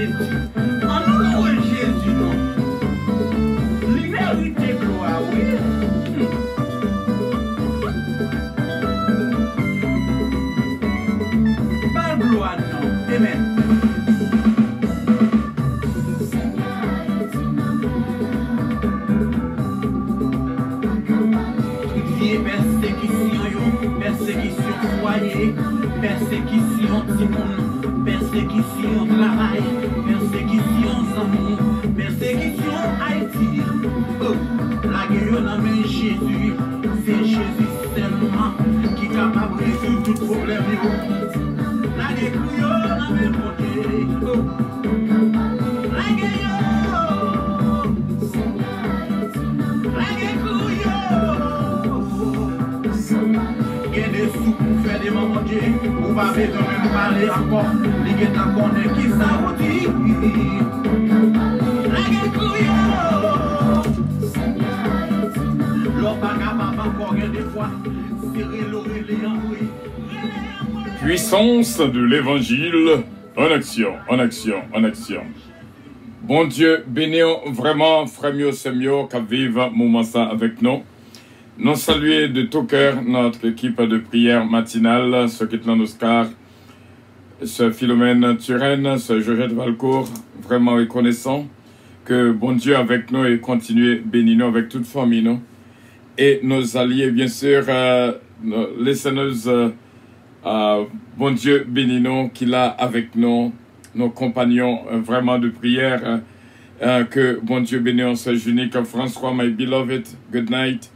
Jésus. En nous, Jésus, non. Il mérite gloire, oui. Pas gloire, non. Amen. Persécution foyer, persécution timon, persécution travail, persécution amour, persécution Haïti. Oh, la guerre dans main Jésus, c'est Jésus seulement qui est capable de résoudre tout problème. La guerre dans main côté. Oh, la guerre. Pour faire des moments Dieu, ou pas besoin de parler encore, les gens connaissent qui ça vous dit. La gueule couillon, l'on pas capable encore des fois, serrer l'oreille en bruit. Puissance de l'évangile en action, en action, en action. Bon Dieu, bénissons vraiment, frère mio, c'est mieux qu'à vivre moment ça avec nous. Nous saluons de tout cœur notre équipe de prière matinale, ce Kitlan Oscar, ce Philomène Turenne, ce Georgette Valcourt, vraiment reconnaissant que bon Dieu avec nous et continue bénir nous avec toute famille, nous. Et nos alliés, bien sûr, les seigneuses, bon Dieu bénit nous, qu'il a avec nous, nos compagnons vraiment de prière, que bon Dieu bénisse unique, François, my beloved, good night.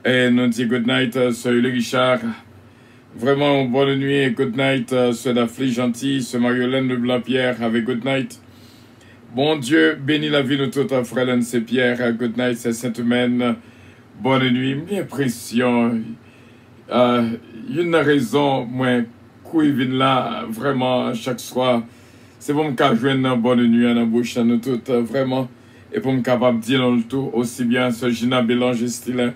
Et nous dit good night, Sir Richard. Vraiment, bonne nuit et good night, Sir Dafli Gentil, Sir Mariolène de Blanc-Pierre avec good night. Bon Dieu, bénis la vie de toute frère N.C. Pierre, good night, c'est Sainte-Humaine. Bonne nuit, bien pression. Une raison, moi, qui vient là, vraiment, chaque soir, c'est pour me faire une bonne nuit à la bouche à nous toutes, vraiment. Et pour me capable de dire dans le tout, aussi bien, ce Gina Bélange style.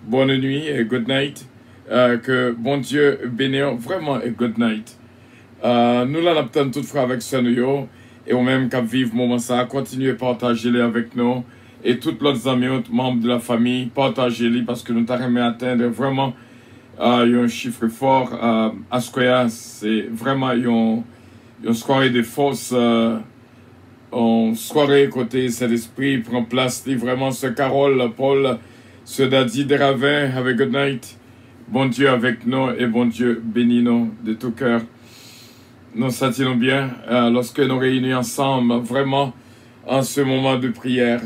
Bonne nuit et good night. Que bon Dieu bénisse vraiment et good night. Nous l'adaptons tout frère avec ce nous et au même qu'à vivre moment ça, continuez à partager-les avec nous et tous les amis, membres de la famille, partagez-les parce que nous t'arrêtons à atteindre vraiment un chiffre fort. À ce que c'est vraiment une soirée de force, une soirée côté Saint-Esprit prend place, vraiment ce Carole, Paul, ce Daddy de Ravin, avec good night. Bon Dieu avec nous et bon Dieu bénis nous de tout cœur. Nous sentions bien lorsque nous réunis ensemble, vraiment en ce moment de prière.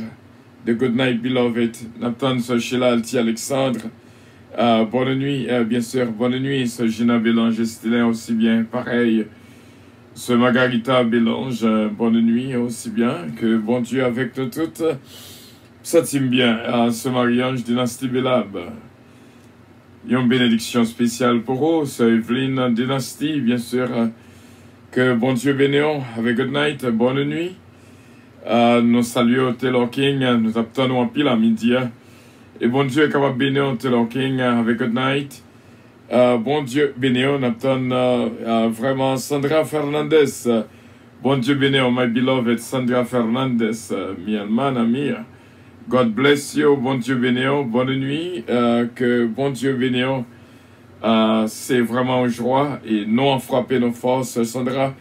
De good night, beloved. Nathan, ce Sheila Alti Alexandre. Bonne nuit, bien sûr, bonne nuit. Ce Gina Bélange Stélin aussi bien, pareil. Ce Margarita Bélange, bonne nuit aussi bien. Que bon Dieu avec nous toutes. Ça t'aime bien, ce mariage Dynastie Bélab. Il y a une bénédiction spéciale pour eux, c'est Evelyne Dynastie, bien sûr. Que bon Dieu bénisse avec good night, bonne nuit. Nous saluons Taylor King, nous attendons en pile à midi. Et bon Dieu est capable de bénir Taylor King avec good night. Bon Dieu bénisse, nous attendons vraiment Sandra Fernandez. Bon Dieu bénisse, my beloved Sandra Fernandez, mi hermana mia. God bless you, bon Dieu bénisse, bonne nuit, que bon Dieu bénisse, c'est vraiment une joie et non en frapper nos forces, Sandra,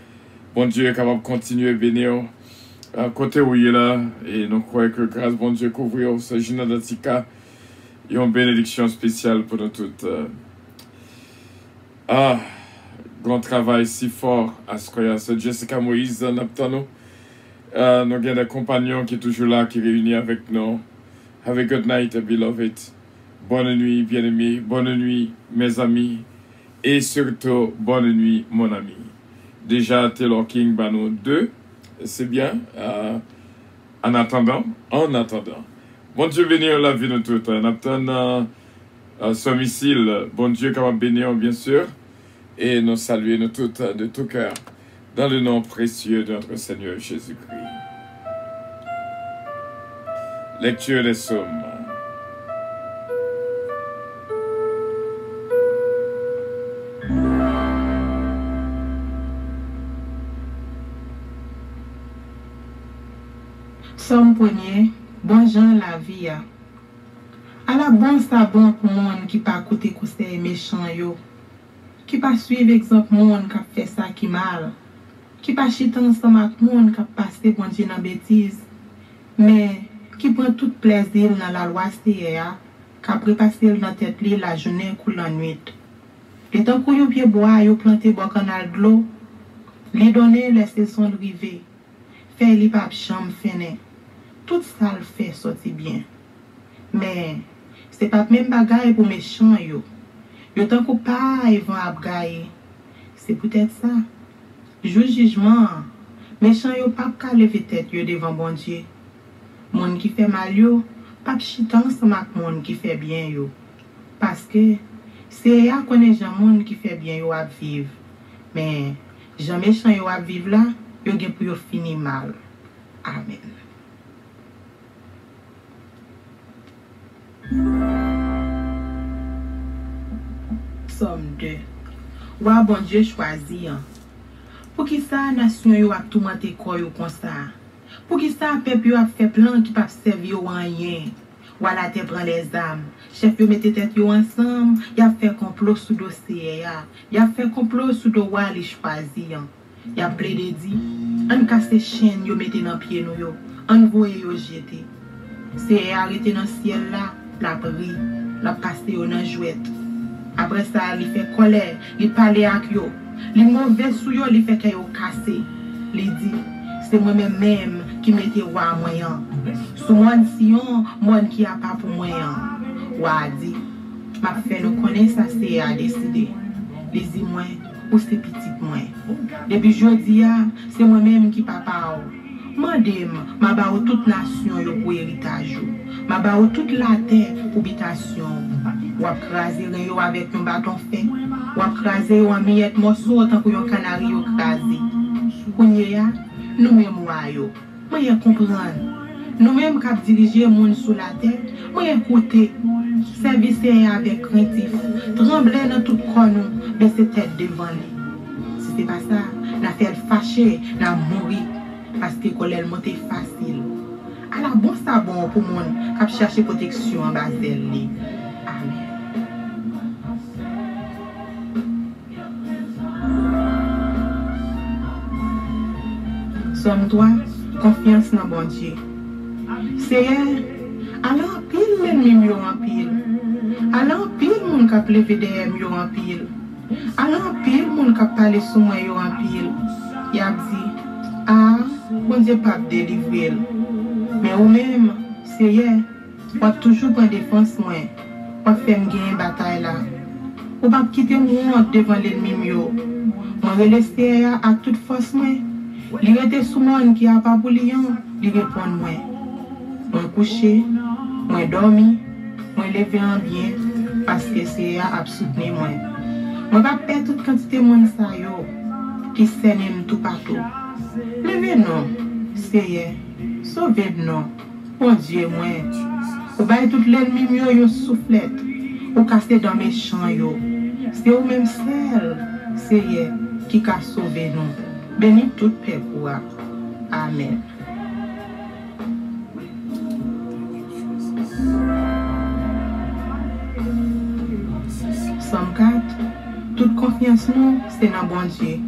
bon Dieu est capable de continuer à bénir, côté où il est là, et nous croyons que grâce bon Dieu couvrir ce Gina Datika, il y a une bénédiction spéciale pour nous toutes. Grand travail si fort à ce qu'il y a, ce Jessica Moïse, Naptano. Nous avons des compagnons qui sont toujours là, qui réunissent avec nous. Have a good night, beloved. Bonne nuit, bien-aimés. Bonne nuit, mes amis. Et surtout, bonne nuit, mon ami. Déjà, Taylor King, Bano 2. C'est bien. En attendant. Bon Dieu bénisse la vie de tous. En attendant ce missile, bon Dieu capable de bénir, bien sûr. Et nous saluer nous toutes de tout cœur. Dans le nom précieux de notre Seigneur Jésus-Christ. Lecture des psaumes. premier, bon gens la vie. À la bonne, ça bon pour monde qui pas côté conseil méchant yo. Qui pas suivre exemple monde qui fait ça qui mal. Qui pas chiter ensemble avec monde qui passé bon Dieu dans bêtise. Mais qui prend tout plaisir dans la loi CA, qui après passer dans tête li la journée ou la nuit. Et tant que yo pied bois, yo planté bon canal de l'eau, li donner les saisons de river. Fait li pas chambre fene. Tout ça le fait sortir bien. Mais c'est pas même bagaille pour méchant yo. Yo tant que pas ils vont abgailler. C'est peut-être ça. Jour jugement, méchant yo pas ka lever tête yo devant bon Dieu. Monde qui fait mal yo, pas chita ensemble avec monde qui fait bien yo. Parce que c'est ya connaît gens monde qui fait bien yo à vivre. Mais gens méchant yo à vivre là, yo gen pour yo finir mal. Amen. Somme 2. Wa bon Dieu choisi. Pour qui ça nation yo a tout monter quoi yo comme ça. Pour qui ça peuple yo a fait plan qui pas servir yo rien. Voilà te prend les âmes. Chef yo mette tête yo ensemble, y a fait complot sous dossier ya. Y a fait complot sous do wa li choisi. Y a plaidé dit, on casse chaîne yo mette dans pied nou yo, on voye yo jeter. C'est arrêté dans ciel là, la bri, la passer yo dans jouette. Après ça, il fait colère, il parle avec yo. Les mauvais sous yo, il fait que yo cassé. Il dit, c'est moi-même qui mette roi moyen. Sous moi Sion, moi qui a pas pour moyen. Wa dit, m'a fait nous connaître ça c'est à décider. Il dit moi, ou c'est petit moi. Depuis jodi a, c'est moi-même qui papa ou. Mandem, m'a ba ou toute nation yo pour héritage. M'a ba ou toute la terre pour habitation. Ou craser yo avec un bâton fait. Ou craser yo en miette morceau tant que yon canari yo crasé. Kounye ya, nous même wa yo. Moi comprendre. Nous même cap diriger monde sur la terre, moi écouter. Service avec craintif. Trembler dans tout corps nous, baisser tête devant lui. Si c'est pas ça, n'a fait fâcher, n'a mourir parce que colère monter facile. À la bon ça bon pour monde cap chercher protection en bas d'elle. Amen. Somme 3, confiance dans bon Dieu. Seigneur, alors pile l'ennemi en pile. Alors pile mon cap lever derrière en pile. Alors pile mon cap parler sous moi en pile. Y a dit, ah, bon Dieu pas délivrer. Mais ou même, Seigneur, on toujours prendre défense moi. On fait gagner bataille là. On pas quitter moi devant l'ennemi yo. Moi laisser à toute force moi. Il était sous moi qui a pas pour lion, il répond moi. Moi couché, moi dormi, moi levé en bien parce que c'est à soutenir moi. Moi pas perdre toute quantité de monde ça yo qui saigne tout partout. Levez non, Seigneur, sauvez non. Mon Dieu moi. Ou bail tout l'ennemi yo soufflette. Ou casser dans mes champs yo. C'est au même seul, Seigneur, qui a sauvé nous. Bénis tout peuple. Amen. Somme 4. Toute confiance nous, c'est dans bon Dieu.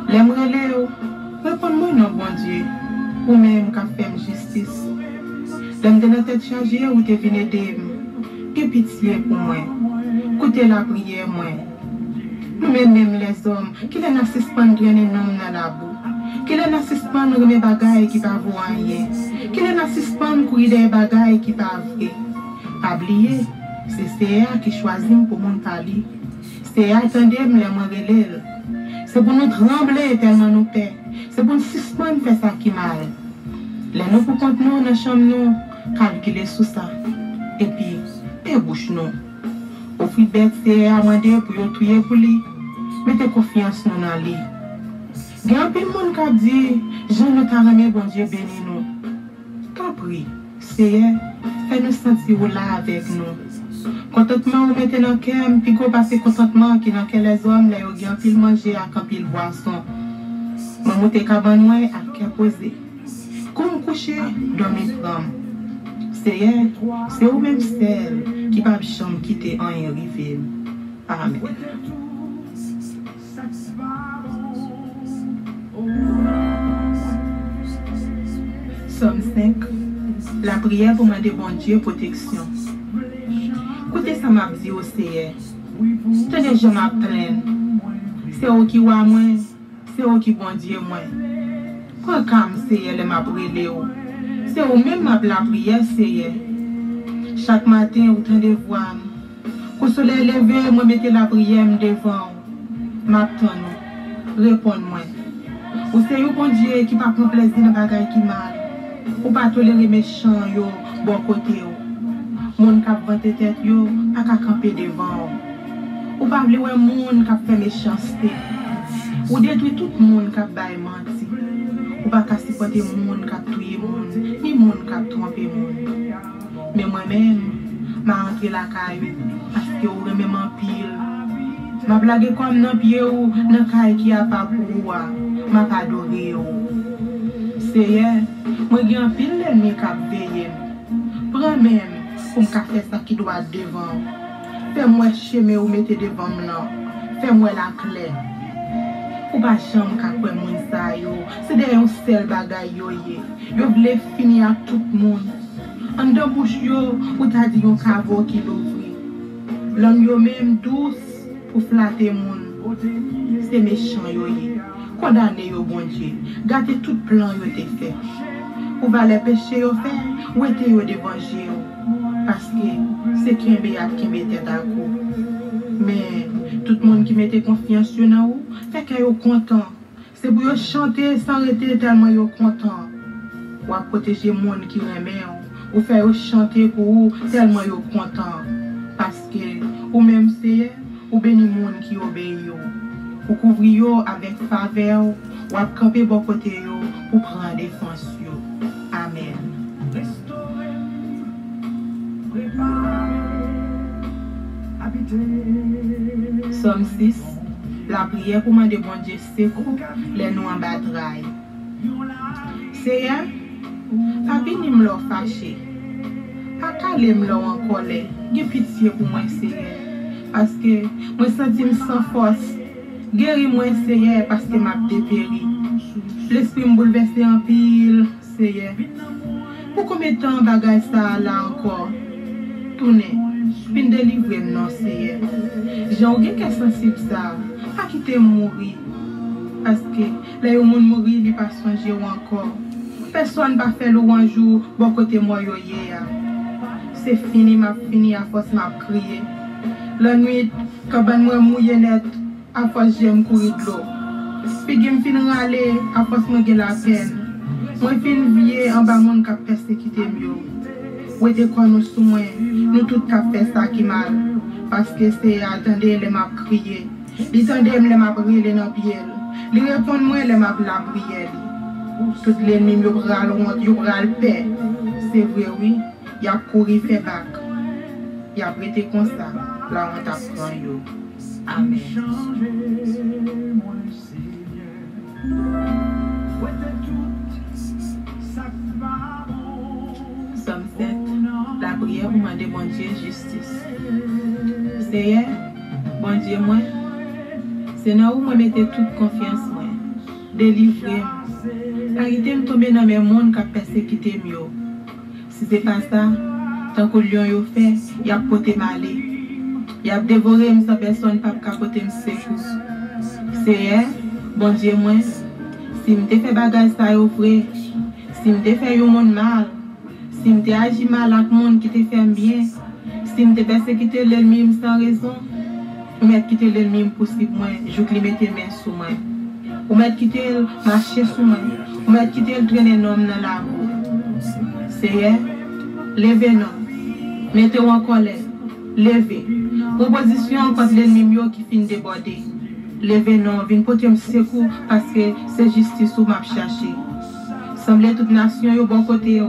L'aimerait Léo, réponds-moi dans bon Dieu. Ou même qu'à faire justice. L'aime de notre tête chargée ou te venu aider. Que pitié pour moi. Écoutez la prière moi. Nous-mêmes les hommes, qui les n'a suspendre rien dans la boue. Qui les n'a suspendre remet bagaille qui pas voir rien. Qui les n'a suspendre courir des bagailles qui pas vrai. Pas oublier, c'est CA qui choisit pour mon parler. CA attendez les moi. C'est pour nous trembler tellement nous paix. C'est pour nous suspendre faire ça qui mal. Les nous pour compte nous dans la chambre nous, calculer sous ça. Et puis, et bouche nous. Au fil bête c'est à demander pour yo tuer pour lui. Mettez confiance nous dans lui. Il y a un peu de monde qui dit, je ne t'arrête bon Dieu béni nous. T'en prie, Seigneur, fais-nous sentir là avec nous. Contentement ou mettez dans le cœur, puis qu'on passe contentement qui dans les hommes, là, il y a un pile manger à un pile boisson. Moi, monter cabane moi à cœur posé. Comme coucher, dormir pram. C'est ou même celle qui va jamais quitter en arrivé. Amen. Somme 5. La prière pour demander bon Dieu protection. Écoutez ça m'a dit au Seigneur. Tenez, je m'appelle. C'est eux qui voient moi. C'est eux qui bon Dieu moi. Quand Seigneur m'a brûlé. C'est eux même m'a la prière Seigneur. Chaque matin, vous tendez voir. Quand le soleil levé, moi mettez la prière devant. M'attends. Réponds-moi. Ou c'est eux bon Dieu qui pas prendre plaisir dans les bagages qui mal. Ou pas tolérer méchants yo bon côté yo. Moun k'ap vante tête yo pas qu'à camper devant. Ou pas vle wè moun k'ap fait méchanceté. Ou détruit tout moun k'ap bay menti. Ou pas qu'à supporter moun k'ap tuer moun, ni moun k'ap tromper moun. Mais moi-même, m'a rentré la caille parce que ou remè m'en pile. M'a blague comme nan pied ou nan caille qui a pas pour m'a pas adoré ou. Seigneur, moi j'ai un pile l'ennemi qui a veillé. Prends même pour me faire ça qui doit devant. Fais-moi chemin ou mettez devant moi. Fais-moi la clé. Ou pas chambre qui a quoi moun sa yo. C'est derrière un seul bagay yo ye. Yo vle finir à tout le monde. En deux bouche yo, ou t'a dit yon caveau qui l'ouvre. Langue yo même douce pour flatter moun. C'est méchant yo ye. Condamné yo bon Dieu. Gâtez tout plan yo te fait. Ou va les péchés yo fait, ou était yo devant Dieu. Parce que c'est qui mettait d'accord. Mais tout le monde qui mettait confiance sur nous, fait que yo content. C'est pour yo chanter sans arrêter tellement yo content. Ou à protéger monde qui remet ou faire yo chanter pour ou tellement yo content. Parce que ou même c'est ou béni monde qui obéit yo. Ou couvrir yo avec faveur ou à camper bon côté yo pour prendre défense yo. Amen. Somme 6. La prière pour demander bon Dieu secours, les nous en bataille. Seigneur, pas venir me fâcher. Pas caler me en colère. J'ai pitié pour moi, Seigneur. Parce que moi sens sans force. Guéris-moi, Seigneur, parce que m'a dépéri. L'esprit me bouleverse en pile, Seigneur. Pour combien de temps bagage ça là encore? Tournez, puis délivrer non, Seigneur. J'ai oublié que sensible ça. Pas quitter mourir. Parce que là, où moun mourir, il pas songer encore. Personne va faire le un jour, bon côté moi yo hier. C'est fini, m'a fini, à force m'a crié. La nuit, quand ben moi mouillé net, à force j'aime courir de l'eau. Puis je me fin râler, à force moi j'ai la peine. Moi fin vie en bas monde qui a persécuté mieux. Ou était quoi nous sous moi, nous tout a fait ça qui mal. Parce que c'est attendez les m'a crié. Les attendez les m'a brûlé dans pied. Les répondre moi les m'a la prière. Tout l'ennemi yo bral honte, yo bral paix. C'est vrai oui, y a couru fait bac. Y a prêté comme ça, la honte apprend yo. Amen. Somme 7. La prière pour demander bon Dieu justice. Seigneur, bon Dieu moi, c'est là où moi mettez toute confiance moi. Délivrez. Arrêtez de tomber dans mes mondes qui persécuté mieux. Si c'est pas ça, tant que lion yo fait, y a poté malé. Y a dévoré sans personne pas capoter me secours. Seigneur, bon Dieu moi, si me fait bagage ça yo frère, si me fait yo monde mal, si me agi mal avec monde qui te fait bien, si me persécuté l'ennemi sans raison, ou mettre quitter l'ennemi possible moi, je lui mettre main sous moi. Ou mettre quitter marcher sous moi, ou mettre quitter traîner un homme dans la boue. Seigneur, levez-nous, mettez-vous en colère, levez. Proposition contre l'ennemi qui finit de déborder. Levez-nous, venez porter un secours parce que c'est justice où m'a cherché. Semblez toute nation au bon côté.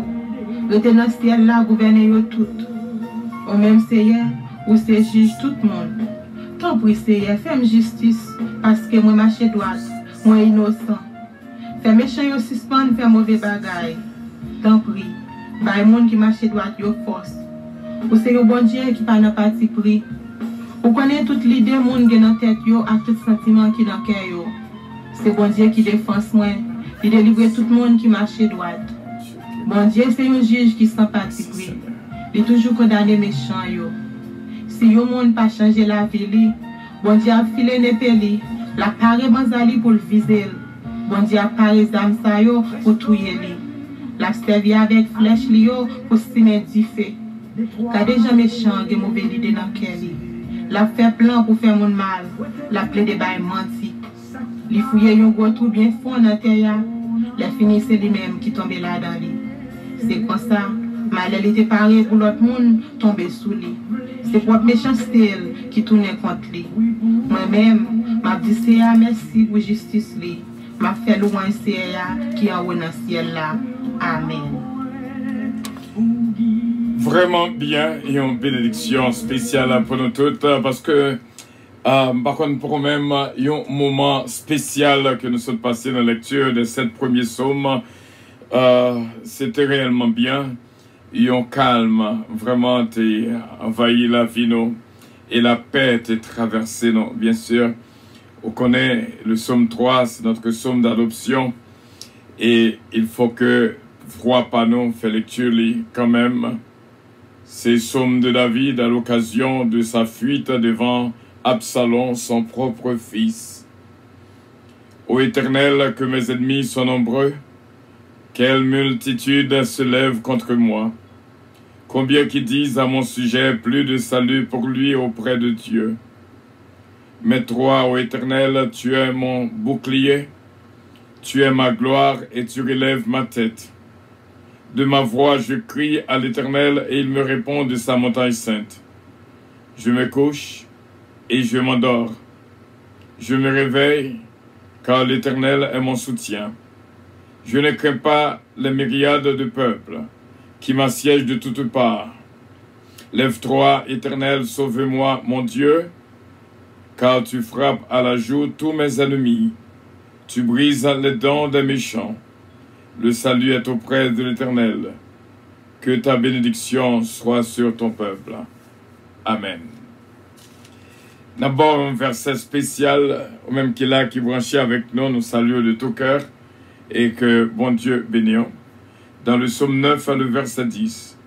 Retenez le ciel là, gouvernez toutes. Au même Seigneur, où c'est juge tout le monde. Tant pis Seigneur, fais-moi justice parce que moi marche droite, moi innocent. Fais méchant yo suspendre, fais mauvais bagaille. tant pris. Par monde qui marche droit yo force. Ou c'est un bon Dieu qui pas dans parti pris. Ou connaît toute l'idée monde qui dans tête yo ak tout sentiment qui dans cœur yo. C'est bon Dieu qui défend moi, il délivre tout le monde qui marche droit. Bon Dieu c'est un juge qui sans parti pris. Il toujours condamné méchant yo. Si yo monde pas changer la vie li, bon Dieu a filé n'épée li, la paré banzali pour le viser. Bon Dieu a paré zam sa yo pour tuer li. La servi avec flèche li yo pour simer du feu. Car déjà méchant de mauvais idée dans cœur li. La fait plan pour faire mon mal, la plaie de bail menti. Li fouye yon gros trou bien fond dans terre, la fini c'est lui-même qui tombe là dans li. C'est comme ça, mal elle était parée pour l'autre monde tomber sous lui. C'est propre méchanceté qui tourne contre lui. Moi-même, m'a dit c'est merci pour justice li. M'a fait louange c'est qui en haut dans le ciel là. Amen. Vraiment bien et une bénédiction spéciale pour nous toutes parce que par contre pour même il y a un moment spécial que nous sommes passés dans la lecture de cette première psaume. C'était réellement bien. Il y a un calme, vraiment t'es envahi la vie nous et la paix t'est traversée nous. Bien sûr, on connaît le psaume 3, c'est notre psaume d'adoption et il faut que froid pas nous fait lecture quand même. C'est psaume de David à l'occasion de sa fuite devant Absalom, son propre fils. Ô Éternel, que mes ennemis sont nombreux, quelle multitude se lève contre moi. Combien qui disent à mon sujet plus de salut pour lui auprès de Dieu. Mais toi, ô Éternel, tu es mon bouclier, tu es ma gloire et tu relèves ma tête. De ma voix, je crie à l'Éternel et il me répond de sa montagne sainte. Je me couche et je m'endors. Je me réveille car l'Éternel est mon soutien. Je ne crains pas les myriades de peuples qui m'assiègent de toutes parts. Lève-toi, Éternel, sauve-moi, mon Dieu, car tu frappes à la joue tous mes ennemis. Tu brises les dents des méchants. Le salut est auprès de l'Éternel. Que ta bénédiction soit sur ton peuple. Amen. D'abord, un verset spécial, au même qu'il a qui branchait avec nous, nous saluons de tout cœur et que bon Dieu bénisse. Dans le psaume 9, le verset 10.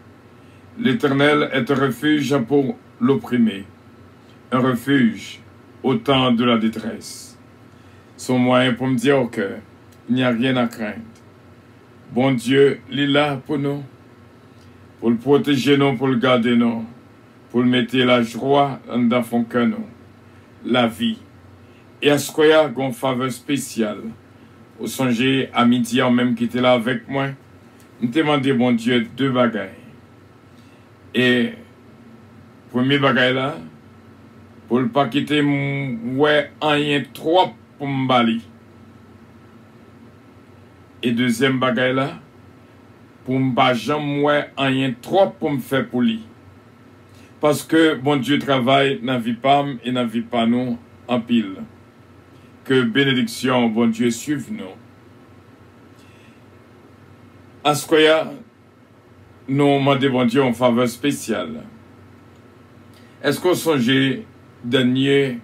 L'Éternel est un refuge pour l'opprimé, un refuge au temps de la détresse. Son moyen pour me dire au cœur, il n'y a rien à craindre. Bon Dieu, il est là pour nous, pour le protéger nous, pour le garder nous, pour le mettre la joie dans son cœur nous, la vie. Et à ce qu'il y a une faveur spéciale, au songer à midi, en même qui était là avec moi, je demandé bon Dieu deux bagailles. Et premier bagaille là, pour ne pas quitter ouais rien trop pour me bali. Et deuxième bagaille là, pour ne pas jamais rien trop pour me faire pour lui. Parce que bon Dieu travaille dans la vie pas et dans la vie pas nous en pile. Que bénédiction, bon Dieu, suive nous. À ce qu'il y a, nous demandons bon Dieu en faveur spéciale. Est-ce qu'on songe dernier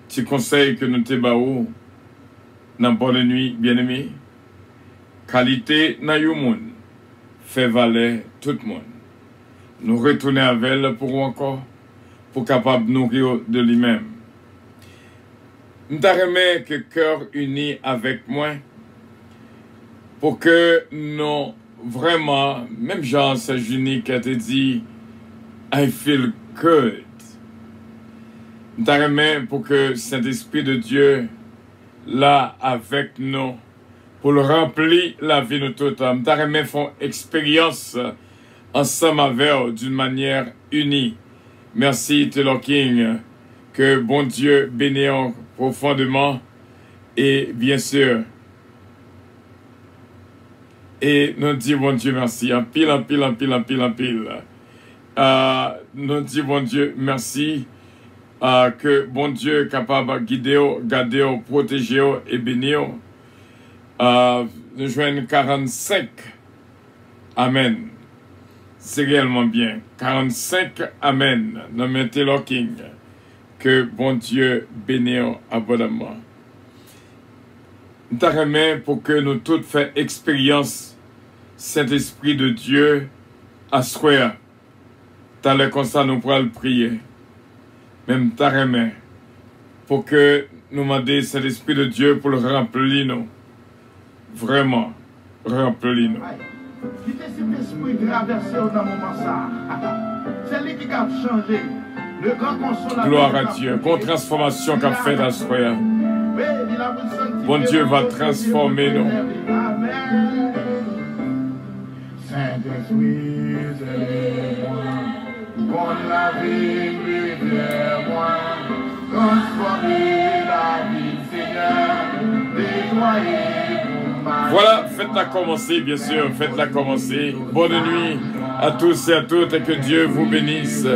petit conseil que nous te baou dans bonne nuit, bien-aimé? Qualité dans le monde fait valer tout le monde. Nous retourner avec elle pour encore, pour capable nourrir de lui-même. Nous t'aimerais que cœur uni avec moi pour que nous vraiment, même Jean Saint-Juni qui a te dit I feel good. Nous t'aimerais pour que Saint-Esprit de Dieu là avec nous pour le remplir la vie de tout homme. Nous font expérience ensemble avec d'une manière unie. Merci Taylor King. Que bon Dieu bénisse profondément et bien sûr. Et nous disons bon Dieu merci. En pile, en pile, en pile, en pile, en pile. Nous disons bon Dieu merci. Que bon Dieu est capable de guider, garder, protéger et bénir. Nous joignons 45 Amen. C'est réellement bien. 45 Amen. Dans mon Taylor King. Que bon Dieu bénisse abondamment. Nous t'arrêtons pour que nous tous fassions expérience Saint-Esprit de Dieu à soi. T'as le comme ça nous pourrons prier. Même t'arrêtons pour que nous demandions Saint-Esprit de Dieu pour le remplir nous. Vraiment, remplir nous. Qui est cet esprit traversé dans le moment ça? C'est lui qui a changé. Le grand consolateur. Gloire à Dieu. Qu'on transformation qu'a fait à soi. Bon Dieu va transformer nous. Amen. Saint-Esprit, c'est moi. Qu'on la vie, moi. Transformer la vie, Seigneur. Déployer. Voilà, faites-la commencer, bien sûr, faites-la commencer. Bonne nuit à tous et à toutes et que Dieu vous bénisse.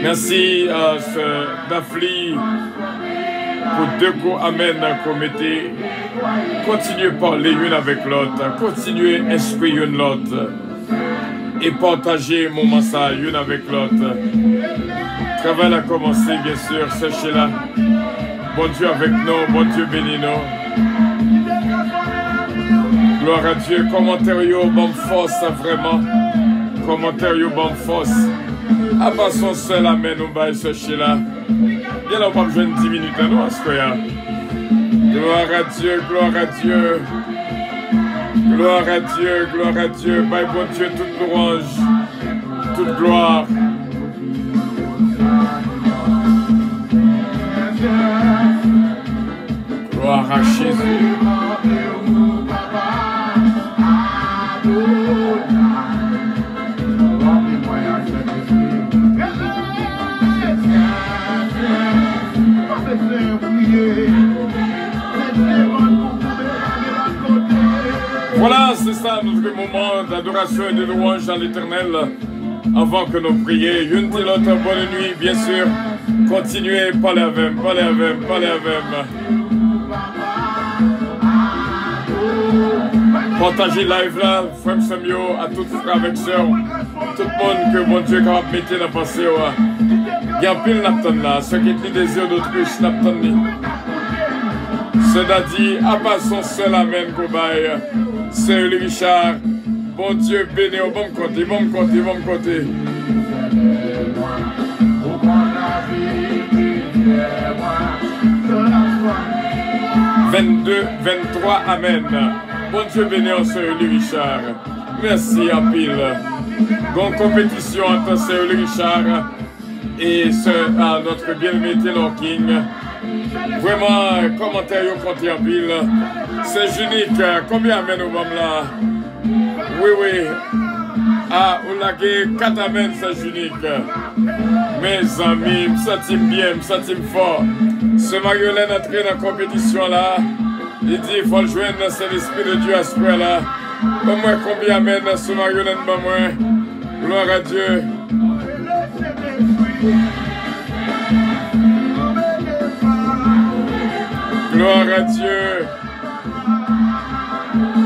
Merci à ce Dafli pour deux coups Amen qu'on mettait. Continuez à parler l'une avec l'autre, continuez à inspirer l'autre et partager mon message l'une avec l'autre. Travail a commencé, bien sûr, sachez-la. Bon Dieu avec nous, bon Dieu bénis nous. Gloire à Dieu. Commentaire yo, bonne force, vraiment. Commentaire yo, bonne force. Abassons seul, amen, nous va chercher là. Bien là, on va besoin de 10 minutes, nous, à ce qu'il y a. Gloire à Dieu, gloire à Dieu. Gloire à Dieu, gloire à Dieu. Bye, bon Dieu, toute louange, toute gloire. Gloire à Jésus. Voilà, c'est ça notre moment d'adoration et de louange à l'Éternel. Avant que nous prions, une et l'autre, bonne nuit, bien sûr. Continuez, parlez avec, parlez avec, parlez avec. Partagez live là, frère Samuel, à tous frères avec sœurs, tout le monde que mon Dieu capable de mettre dans la pensée. Il y a un pile Napton là, ceux qui ont des désirs d'autruche, Napton. Cela dit, abassons seul, amen, Kobaye. C'est Richard. Bon Dieu béni au bon côté, bon côté, bon côté. 22, 23, amen. Bon Dieu béni au Sœur Richard. Merci à pile. Bonne compétition entre Sœur Richard et notre bien-aimé Taylor King. Vraiment, commentaire au compte en pile. C'est unique. Combien amène au bam là? Oui, oui. Ah, on a 4 amènes, c'est unique. Mes amis, me sens bien, me sens fort. Ce Mariolène entré dans la compétition là. Il dit, il faut le joindre, c'est l'Esprit de Dieu à ce point là. Pas moi, combien amène ce Mariolène, pas moi. Gloire à Dieu. Gloire à Dieu.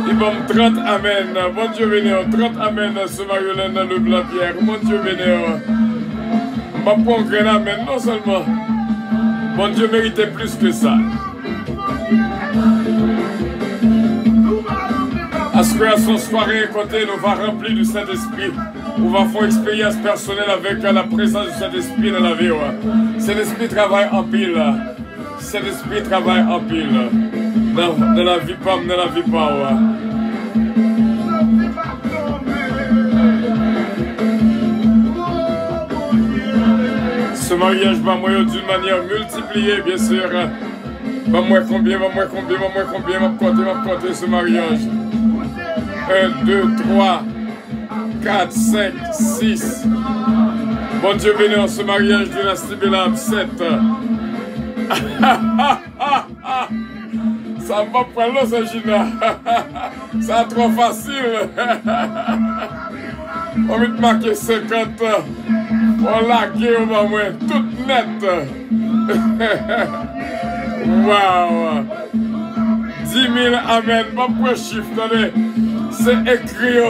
Il va me 30 amen. Mon Dieu béni, 30 amen ce Mariolène dans le blanc pierre. Mon Dieu béni. Je vais prendre un amen, non seulement. Mon Dieu méritait plus que ça. À ce que son soirée côté nous va remplir du Saint-Esprit. On va faire une expérience personnelle avec la présence du Saint-Esprit dans la vie. Saint-Esprit travaille en pile. Saint-Esprit travaille en pile. Dans la vie pas, dans la vie pas. Ce mariage va moi d'une manière multipliée, bien sûr. Va moi combien va compter ce mariage. 1, 2, 3, 4, 5, 6. Bon Dieu béni en ce mariage de la Stibelam 7. Ça va pas l'eau, ça, Gina. C'est trop facile. On va te marquer 50. On l'a gué au moment, toute nette. Wow. 10 000 amen. Pas pour chiffre, attendez. C'est écrit.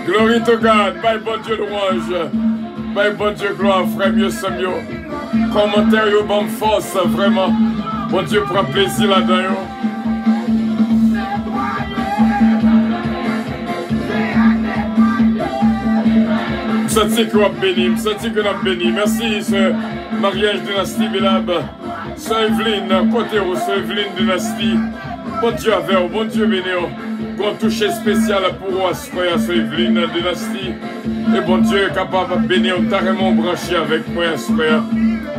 Glory to God. Bye, bon Dieu louange. Bye, bon Dieu gloire, frère mieux, c'est mieux. Commentaire, bonne force, vraiment. Bon Dieu prend plaisir là-dedans. Senti que vous béni, senti que vous béni. Merci, ce mariage dynastie Bilab. Sœur Evelyne, côté où Sœur Evelyne dynastie. Bon Dieu avec vous, bon Dieu béni. Bon toucher spécial pour vous, Sœur Evelyne dynastie. Et bon Dieu est capable de bénir, carrément branché avec moi, Sœur.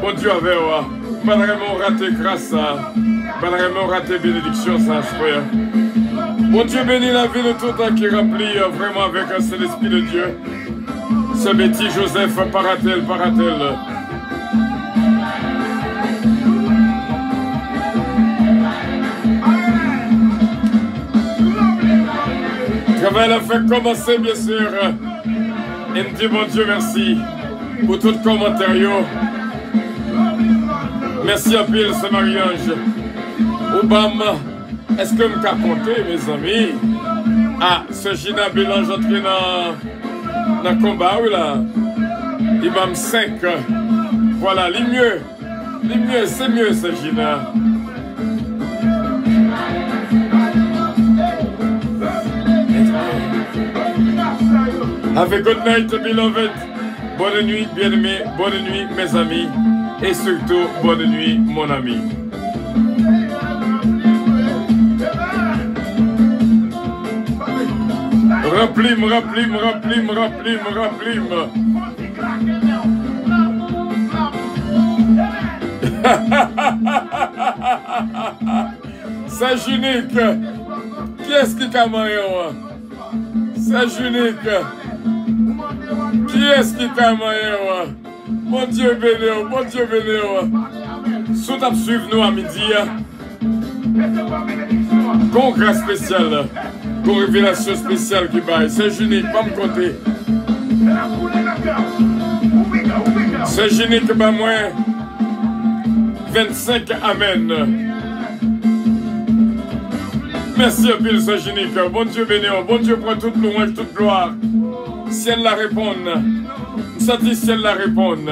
Bon Dieu avec vous. Pas vraiment raté grâce, pas vraiment raté bénédiction, ça, Sœur. Bon Dieu bénit la vie de tout un qui remplit vraiment avec un seul esprit de Dieu. Ce Betty Joseph, paratel. Travail a fait commencer, bien sûr. Et me dit, bon Dieu, merci pour tout commentaire. Merci à pile, ce mariage. Obama, est-ce que je peux compter, mes amis? Ah, ce Gina Bélange entré dans le combat, oui, là. Il m'a mis 5. Voilà, les mieux, c'est mieux, ce Gina. Have a good night, beloved. Bonne nuit, bien-aimés. Bonne nuit, mes amis. Et surtout, bonne nuit, mon ami. Remplim. C'est unique. Qui est-ce qui a marié? C'est unique. Qui est-ce qui a marié? Mon Dieu béni. Sous ta suivre nous à midi. Congrès spécial. Con révélation spéciale qui baille. C'est unique, pas me compter. C'est unique, bah moi. 25 amen. Merci à Pile, c'est unique. Bon Dieu béni, bon Dieu prend toute louange, toute gloire. Ciel la réponde. Ça dit ciel la réponde.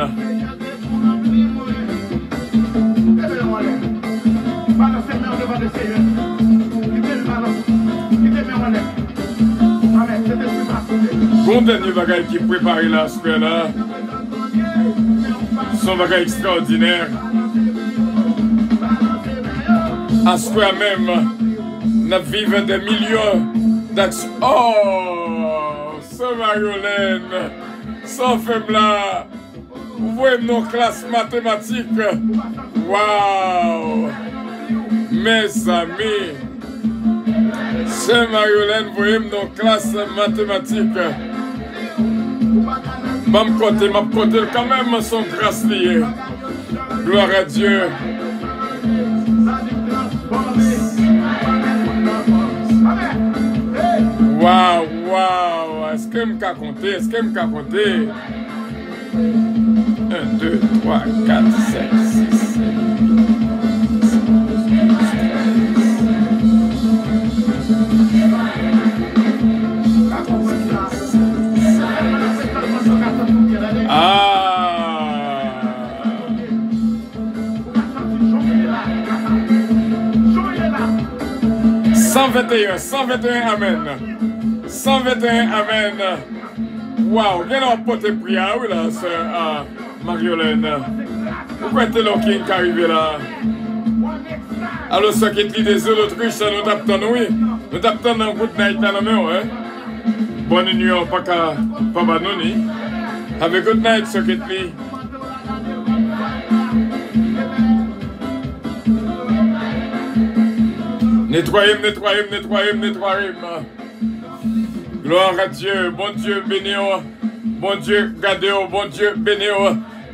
Bon dernier bagage qui prépare là, ce là. Son bagage extraordinaire. À ce même, nous vivons des millions d'actions. Oh, ce Mariolène, ce femme là, vous voyez nos classes mathématiques. Waouh! Mes amis, ce Mariolène, vous voyez nos classes mathématiques. Ma côté quand même son grâce liée. Gloire à Dieu. Waouh. Est-ce que je peux compter? 1, 2, 3, 4, 5, 6, 7, 121 amen. 121 amen. Wow, viens nous porter prière, oui là, sœur Mariolène. Pourquoi t'es là qui est arrivé là? Alors, ceux qui te des l'Autriche, nous t'attendons, oui. Nous t'attendons dans good night dans la main, ouais. Bonne nuit, pas banoni. Have a good night, ceux qui te lit. Nettoyez. Gloire à Dieu, bon Dieu béni, bon Dieu gardez, bon Dieu béni.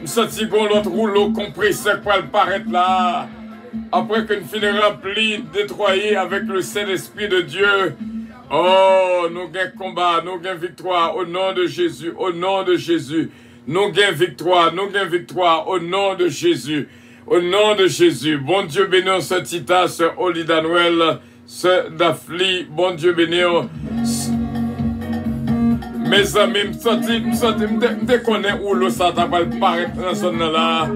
Nous sentons l'autre rouleau compresseur pour le paraître là. Après qu'une finit remplie, nettoyée avec le Saint-Esprit de Dieu. Oh, nous gagnons combat, nous gagnons victoire au nom de Jésus, au nom de Jésus. Nous gagnons victoire, au nom de Jésus. Au nom de Jésus, bon Dieu béni, ce Tita, ce Olida Noël, ce Dafli, bon Dieu béni. Mes amis, me connais où le Satan va paraître dans ce là.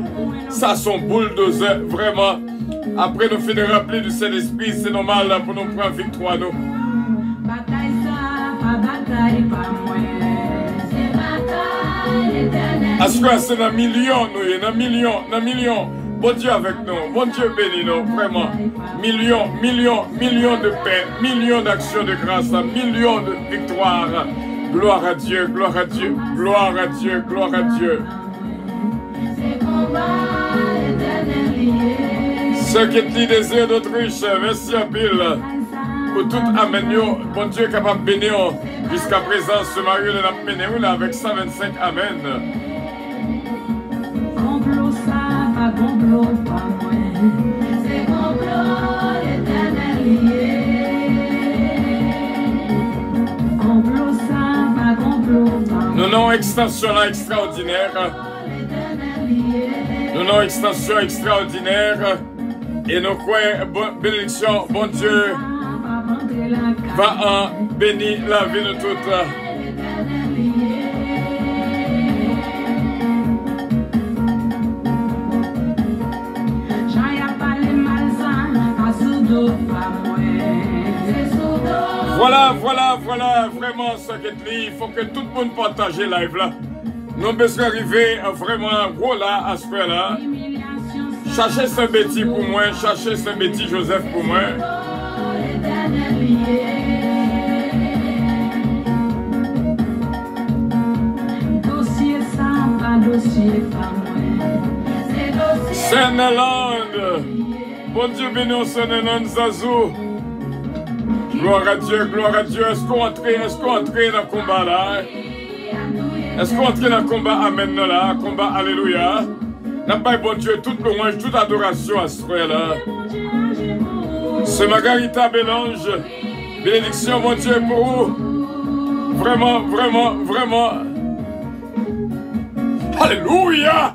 Ça, son bulldozer, vraiment. Après, nous finissons de rappeler du Saint-Esprit, c'est normal là, pour nous prendre victoire. Nous. Est-ce que c'est dans millions, nous, dans millions. Bon Dieu avec nous, bon Dieu béni nous, vraiment. Millions de paix, millions d'actions de grâce, millions de victoires. Gloire à Dieu, gloire à Dieu, gloire à Dieu, gloire à Dieu. Ceux qui te désirent d'Autriche, merci à Bill. Pour tout amener, bon Dieu est capable de bénir jusqu'à présent ce mari de la bénéo avec 125 amen. Complot ça, pas complot pas moi. C'est complot l'éternel lié. Complot ça, pas complot pas moi. Nous avons extension là extraordinaire. Nous avons extension extraordinaire. Et nous croyons, bénédiction, bon Dieu, va en bénir la vie de toutes. Voilà, vraiment, ce qui est dit. Il faut que tout le monde partage live là. Nous avons besoin d'arriver vraiment gros là, à ce point-là. Cherchez ce Betty pour moi, cherchez ce Betty Joseph pour moi. Dossier ça, pas dossier pas moi. Seneland, bon Dieu béni, Seneland Zazou. Gloire à Dieu, est-ce qu'on entre dans le combat là? Est-ce qu'on entre dans le combat amen là, combat alléluia? N'a pas bon Dieu, toute louange, toute adoration à ce frère-là. C'est Margarita Bélange. Bénédiction, mon Dieu, pour vous. Vraiment. Alléluia!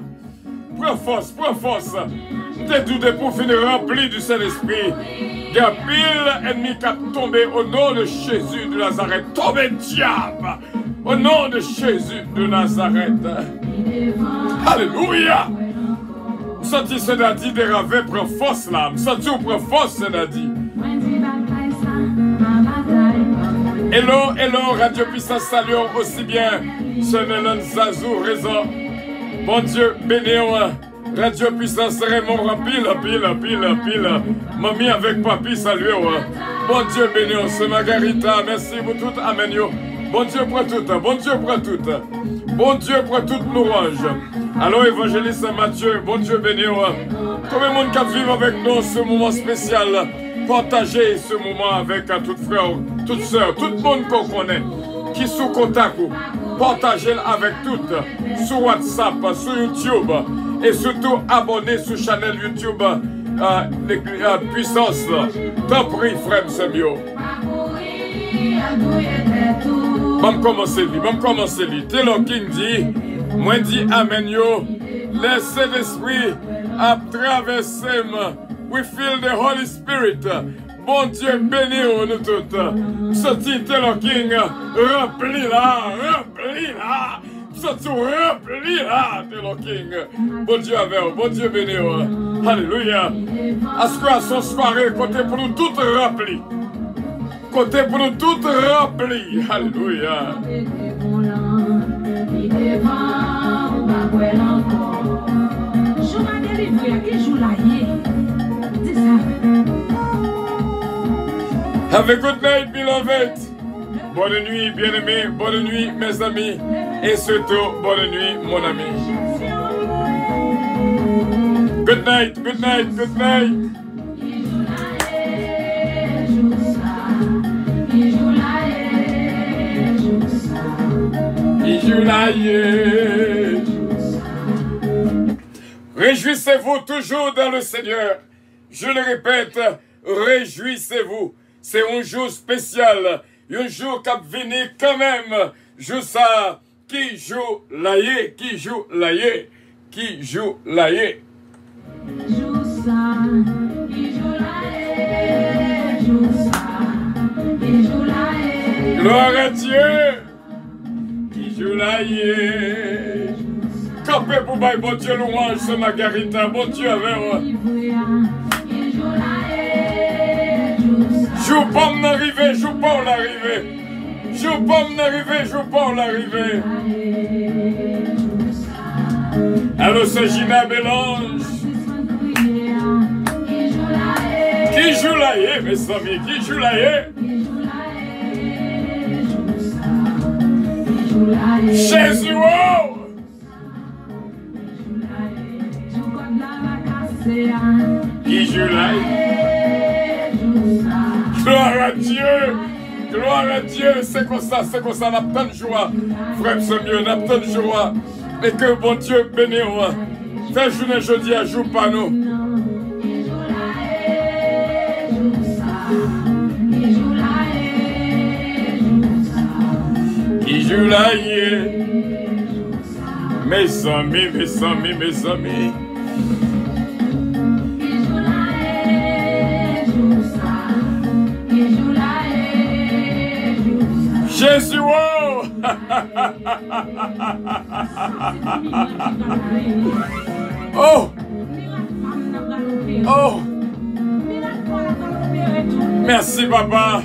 Prends force. T'es douté pour finir rempli du Saint-Esprit. Il y a pile ennemi qui a tombé au nom de Jésus de Nazareth. Tombez, diable! Au nom de Jésus de Nazareth. Alléluia! Senti ce dit des ravets prend force là. Senti ou prend force ce dit. Hello, Radio Puissance salut aussi bien. Ce Mélan Zazou, raison. Bon Dieu, béni. Radio Puissance Raymond, pile. Mamie avec papi, salut. Bon Dieu, béni. Ce Margarita, merci pour tout. Amen. Bon Dieu pour tout. Bon Dieu pour toute louange. Alors, évangéliste Mathieu, bon Dieu béni. Combien de monde qui vivent avec nous ce moment spécial? Partagez ce moment avec tout frère, toute soeur, tout le monde qu'on connaît, qui sous contact. Partagez avec toutes, sur WhatsApp, sur YouTube, et surtout abonnez sur la chaîne YouTube Puissance. T'en prie, frère Semio. Bon commencer lui. Taylor King dit, moi dit amen yo, laissez l'esprit à traverser. We feel the Holy Spirit. Bon Dieu béni nous toutes. Sorti Taylor King, rempli là. Sorti rempli là, Taylor King. Bon Dieu avec vous, bon Dieu béni. Alléluia. À ce que son soirée, côté pour nous toutes rempli. Côté pour nous toutes rempli. Alléluia. Have a good night, beloved. Bonne nuit, bien-aimés. Bonne nuit, mes amis. Et surtout, bonne nuit, mon ami. Good night. Réjouissez-vous toujours dans le Seigneur. Je le répète, réjouissez-vous. C'est un jour spécial, un jour qui va venir quand même. Jour ça, qui joue l'aïe. Gloire à Dieu. Qui joue la yé. Campez pour bailler, bon Dieu, louange, c'est Margarita. Bon Dieu, avec moi. Joue pas m'arriver, joue pas l'arrivée. Joue pas m'arriver, joue pas l'arrivée. Alors c'est Gina Bélange. Qui joue la yé, mes amis, qui joue la yé? Jésus, oh! Qui joue la yé? Gloire à Dieu! Gloire à Dieu! C'est comme ça, on a tant de joie. Frère, c'est mieux, on a tant de joie. Et que bon Dieu bénisse. Fais journée jeudi à jour pas nous. Qui joue la yé. Mes amis, mes amis, mes amis. Jésus, oh! Oh! Oh! Merci, papa.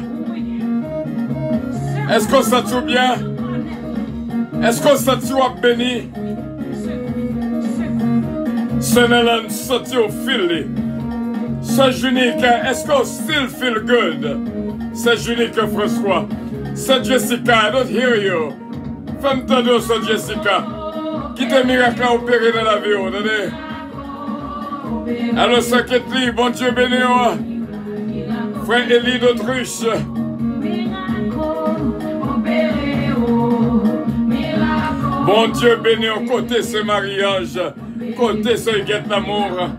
Est-ce qu'on se sent bien? Est-ce qu'on se sent béni? Sénélan, sorti au fil. C'est unique. Est-ce qu'on still feel good? C'est unique, François. C'est Jessica, I don't hear you. Femme Tado, c'est Jessica. Qui te miracle à opérer dans la vie, attendez. Alors, ça qu'est bon Dieu béni, frère Élie d'Autruche. Bon Dieu béni, côté ce mariage, côté ce guette l'amour.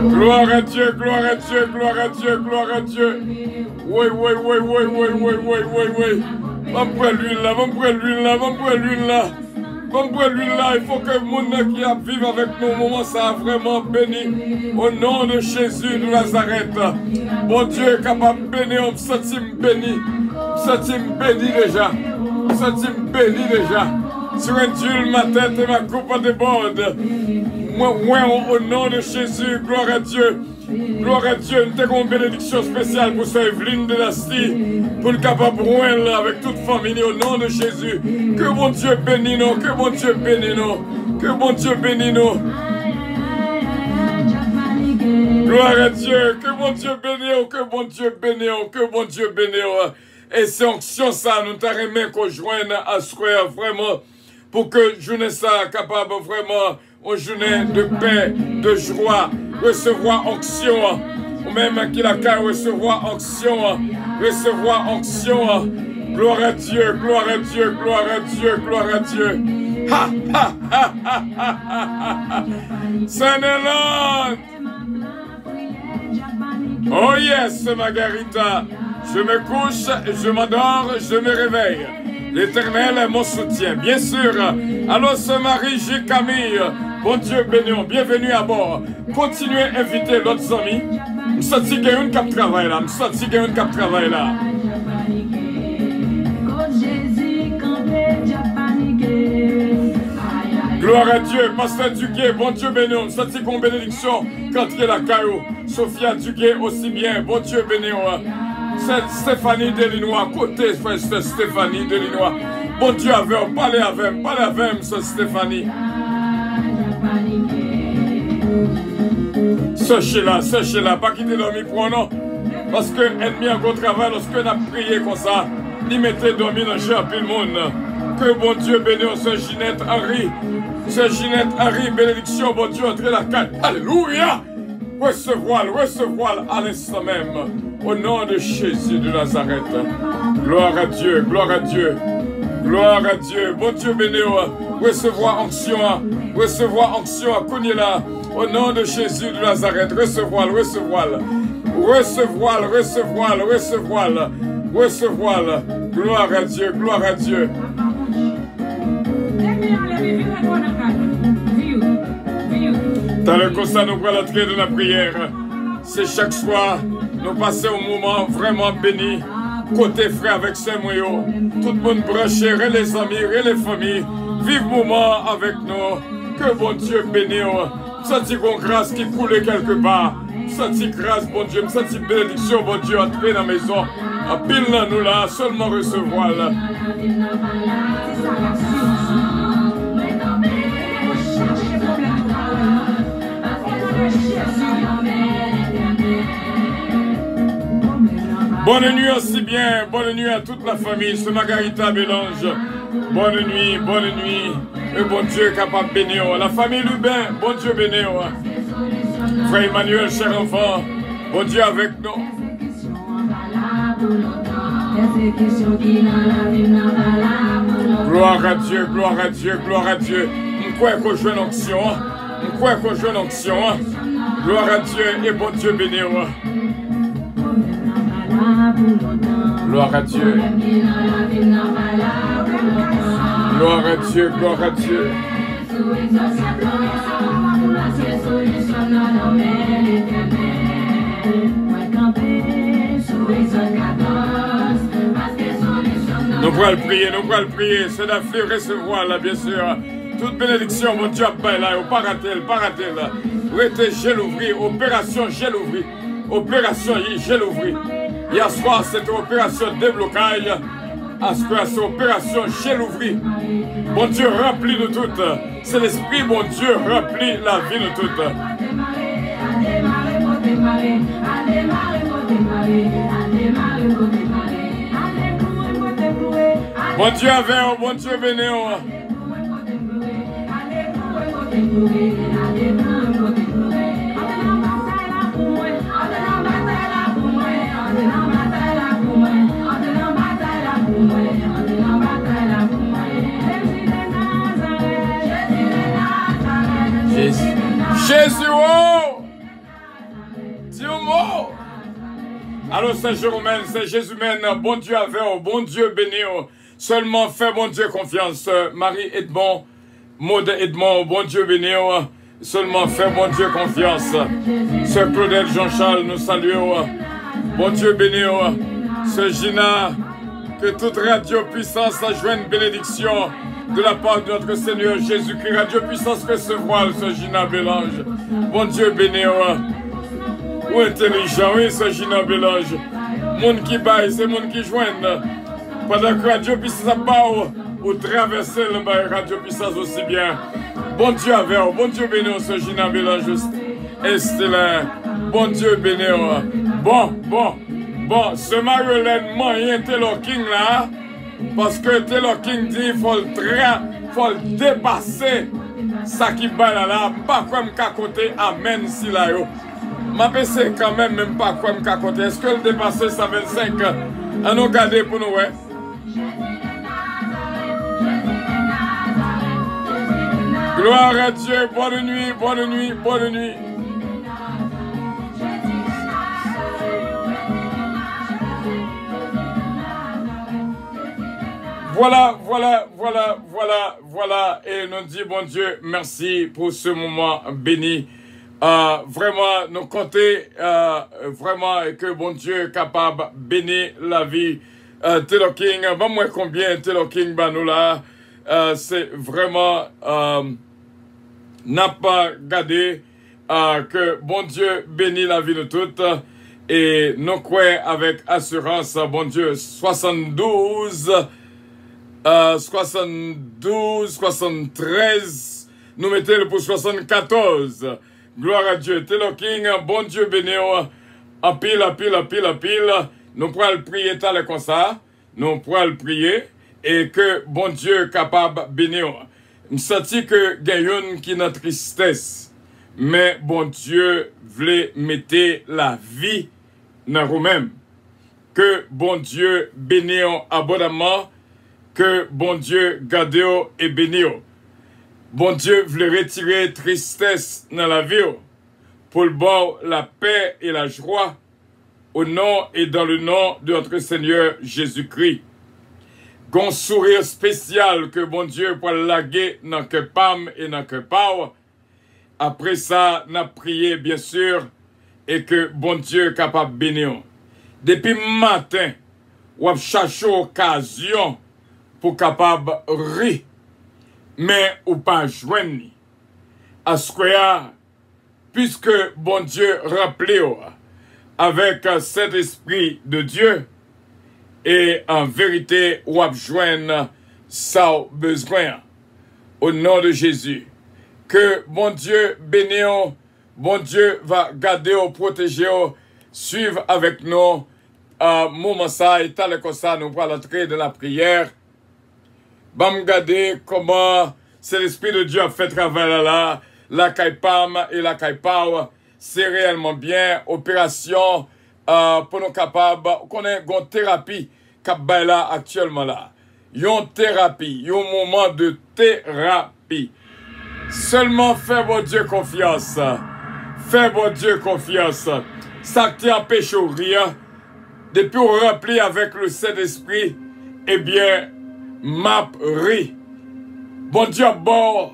Gloire à Dieu, gloire à Dieu, gloire à Dieu, gloire à Dieu. Oui, oui, oui, oui, oui, oui, oui, oui, oui. Vamos pour l'huile là, vamos pour l'huile là, vamos pour l'huile là. Vamos pour l'huile là, il faut que le monde qui a vécu avec nous au moment ça a vraiment béni. Au nom de Jésus de Nazareth. Bon Dieu capable de bénir, on me sentit béni. On me sentit béni déjà. On me sentit béni déjà. Sur un Dieu ma tête et ma coupe déborde. Moi, au nom de Jésus, gloire à Dieu. Gloire à Dieu, nous avons une bénédiction spéciale pour Sœur Evelyne de Lastie, pour le capable là avec toute famille au nom de Jésus. Que bon Dieu bénisse nous, que bon Dieu bénisse nous, que bon Dieu bénisse nous. Gloire à Dieu, que bon Dieu bénisse, que bon Dieu bénisse, que bon Dieu bénisse. Et c'est onction ça, nous t'arrêtons qu'on joigne à ce vraiment, pour que journée ça capable vraiment, une journée de paix, de joie, recevoir onction, ou même qu'il a qu'à recevoir onction, recevoir onction. Gloire à Dieu, gloire à Dieu, gloire à Dieu, gloire à Dieu. Ha ha ha ha ha ha. Saint-Néland. Oh yes, Margarita. Je me couche, je m'endors, je me réveille. L'Éternel est mon soutien, bien sûr. Alors ce mari, j'ai Camille. Bon Dieu béni, bienvenue à bord. Continuez à inviter d'autres amis. Je sens qu'il y a une cap travail là. Je sens qu'il y a une cap travail là. Gloire à Dieu, Pasteur Duguay, bon Dieu béni. Je sens qu'il y a une bénédiction quand il y a la caillou. Sophia Duguay aussi bien, bon Dieu béni. C'est Stéphanie Delinois, côté frère Stéphanie Delinois. Bon Dieu avec, parlez avec, c'est Stéphanie. Sachez-la, pas quitter dormir pour non. Parce que l'ennemi a gros travail, lorsque on a prié comme ça, il mettait dormir dans le jeu à tout le monde. Que bon Dieu bénisse, c'est Ginette Henry. C'est Ginette Henry, bénédiction, bon Dieu, entre la carte. Alléluia! Recevoir à l'instant même. Au nom de Jésus de Nazareth. Gloire à Dieu, gloire à Dieu. Gloire à Dieu. Bon Dieu béni. Recevoir onction. Recevoir onction à Kounila. Au nom de Jésus de Nazareth. Recevoir. Gloire à Dieu, gloire à Dieu. Dans le constat, nous prenons l'entrée de la prière. C'est chaque soir, nous passons un moment vraiment béni. Côté frère avec ses moyens. Tout le monde branché, les amis, les familles. Vive moment avec nous. Que bon Dieu bénisse. Senti qu'on grâce qui coule quelque part. Senti grâce, bon Dieu. Senti bénédiction, bon Dieu, entrer dans la maison. En pile là, nous là, seulement recevoir là. Bonne nuit aussi bien, bonne nuit à toute la famille, c'est Margarita Bélange. Bonne nuit, et bon Dieu capable de bénir. La famille Lubin, bon Dieu bénir. Frère Emmanuel, cher enfant, bon Dieu avec nous. Gloire à Dieu, gloire à Dieu, gloire à Dieu. On croit qu'on joue une onction, on croit qu'on joue une onction. Gloire à Dieu et bon Dieu bénir. Gloire à Dieu. Gloire à Dieu, gloire à Dieu. Nous pourrons le prier, c'est la fleur recevoir là, bien sûr. Toute bénédiction, mon Dieu, là, pas rater là. Restez, j'ai l'ouvrir, opération, j'ai l'ouvrir. Opération, j'ai l'ouvrir. Hier soir, cette opération déblocage. À ce que cette opération, j'ai l'ouvrir. Bon Dieu remplit de tout. C'est l'esprit, bon Dieu remplit la vie de tout. Bon Dieu avec, bon Dieu béni. Jésus, oh! Dis un mot! Alors, Saint-Jérôme, c'est Jésus-Mène, bon Dieu avec, bon Dieu béni. Seulement fais bon Dieu confiance. Marie Edmond, Maud Edmond, bon Dieu béni. Seulement fais bon Dieu confiance. Sœur Claudette Jean-Charles, nous saluons. Bon Dieu béni. Sœur Gina, que toute radio puissance joigne bénédiction de la part de notre Seigneur Jésus-Christ. Radio puissance recevoir, Sœur Gina Bélange. Bon Dieu béni. Ou intelligent, oui, Sœur Gina Bélange. Monde qui baille, c'est monde qui joigne. Pendant que Radio Puissance part ou traverser le bail Radio Puissance aussi bien. Bon Dieu avec, bon Dieu béni, ce Gina Bélange Estelin. Bon Dieu béni. Bon, ce Marie-Hélène moyen Taylor King là, parce que Taylor King dit il faut le dépasser. Ça qui baille là, pas comme qu'à côté, amen si là yo. Ma PC quand même pas comme qu'à côté. Est-ce que le dépasser ça 25 à nous garder pour nous, ouais? Gloire à Dieu, bonne nuit, bonne nuit, bonne nuit. Voilà. Et nous dit, bon Dieu, merci pour ce moment béni. Vraiment, nous comptons vraiment que bon Dieu est capable de bénir la vie. Taylor King, moi combien Taylor King nous là, c'est vraiment n'a pas gardé que bon Dieu bénit la vie de toutes et nous croyons avec assurance bon Dieu 72 73 nous mettons le pour 74. Gloire à Dieu. Taylor King, bon Dieu béni, en pile. Nous pourrons le prier tel comme ça. Nous pourrons le prier. Et que bon Dieu est capable de bénir. Je sens que gagne qui n'a tristesse. Mais bon Dieu voulait mettre la vie dans vous-même. Que bon Dieu bénisse abondamment. Que bon Dieu garde et bénisse. Bon Dieu voulait retirer tristesse dans la vie pour le bon la paix et la joie au nom et dans le nom de notre Seigneur Jésus-Christ. gon sourire spécial que bon Dieu pour laguer dans que pam et dans que pau. Après ça, n'a prié bien sûr et que bon Dieu est capable de bénir. Depuis matin, ou a cherché occasion pour capable rire, mais ou pas joindre. À ce que, puisque bon Dieu rappelé avec cet esprit de Dieu, et en vérité, ou a joindre ça besoin. Au nom de Jésus. Que bon Dieu bénisse, bon Dieu va garder, protéger, suivre avec nous. Moment ça, et tel que ça, nous pourrons entrer de la prière. Bam regarder comment c'est l'Esprit de Dieu a fait travail là, la Kaipam et la Kaipao. C'est réellement bien. Opération pour nous capables, qu'on ait une thérapie qui là actuellement là. Une thérapie, un moment de thérapie. Seulement fais bon Dieu confiance. Fais bon Dieu confiance. Ça qui empêche rien. Depuis on remplit avec le Saint-Esprit, eh bien, m'a ri. Bon Dieu, bon